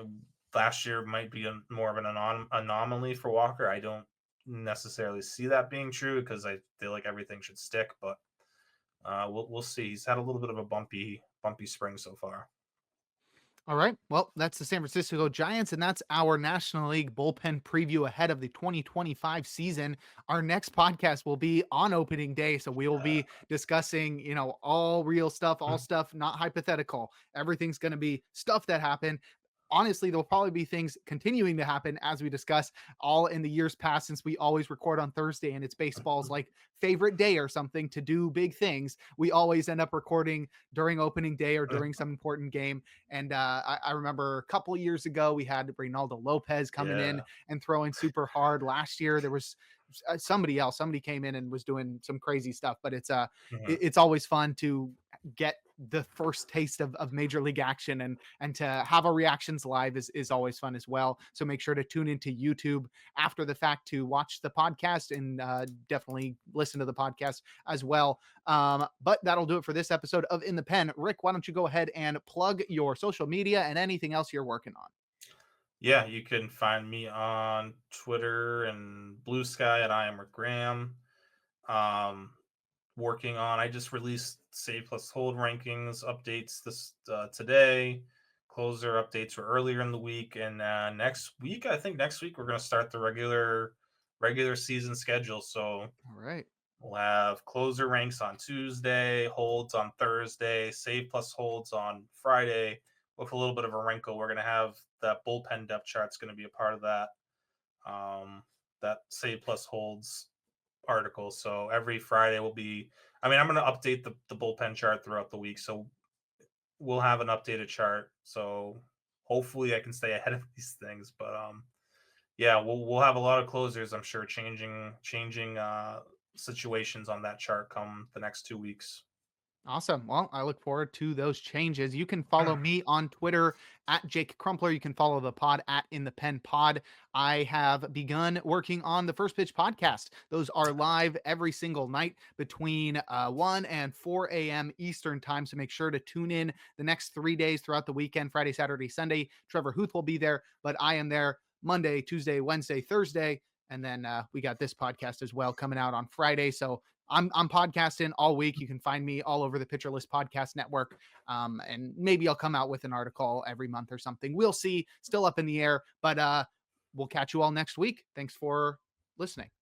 last year might be more of an anomaly for Walker. I don't necessarily see that being true because I feel like everything should stick, but we'll see. He's had a little bit of a bumpy spring so far. All right. Well, that's the San Francisco Giants, and that's our National League bullpen preview ahead of the 2025 season. Our next podcast will be on opening day. So we will be discussing, all real stuff, all stuff, not hypothetical. Everything's going to be stuff that happened. Honestly, there'll probably be things continuing to happen as we discuss all in the years past, since we always record on Thursday and it's baseball's like favorite day or something to do big things. We always end up recording during opening day or during some important game. And I remember a couple of years ago, we had Reynaldo Lopez coming in Yeah. and throwing super hard. Last year, there was somebody came in and was doing some crazy stuff. But Mhm. it's always fun to get the first taste of major league action, and to have our reactions live is always fun as well. So make sure to tune into YouTube after the fact to watch the podcast, and definitely listen to the podcast as well. But that'll do it for this episode of In the Pen. Rick, why don't you go ahead and plug your social media and anything else you're working on? Yeah, you can find me on Twitter and Blue Sky at I am Rick Graham. Um, Working on. I just released save plus hold rankings updates this today. Closer updates were earlier in the week, and next week, I think next week we're going to start the regular season schedule. So All right. we'll have closer ranks on Tuesday, holds on Thursday, save plus holds on Friday. With a little bit of a wrinkle, we're going to have that bullpen depth chart's going to be a part of that. That save plus holds article. So every Friday will be. I mean, I'm going to update the bullpen chart throughout the week, so we'll have an updated chart. So hopefully, I can stay ahead of these things. But yeah, we'll have a lot of closers. I'm sure changing situations on that chart come the next 2 weeks. Awesome. Well, I look forward to those changes. You can follow me on Twitter at Jake Crumpler. You can follow the pod at In the Pen Pod. I have begun working on the First Pitch podcast. Those are live every single night between 1 and 4 a.m. Eastern time. So make sure to tune in the next 3 days throughout the weekend: Friday, Saturday, Sunday. Trevor Huth will be there, but I am there Monday, Tuesday, Wednesday, Thursday. And then we got this podcast as well coming out on Friday. So I'm podcasting all week. You can find me all over the Pitcher List Podcast Network, and maybe I'll come out with an article every month or something. We'll see. Still up in the air, but we'll catch you all next week. Thanks for listening.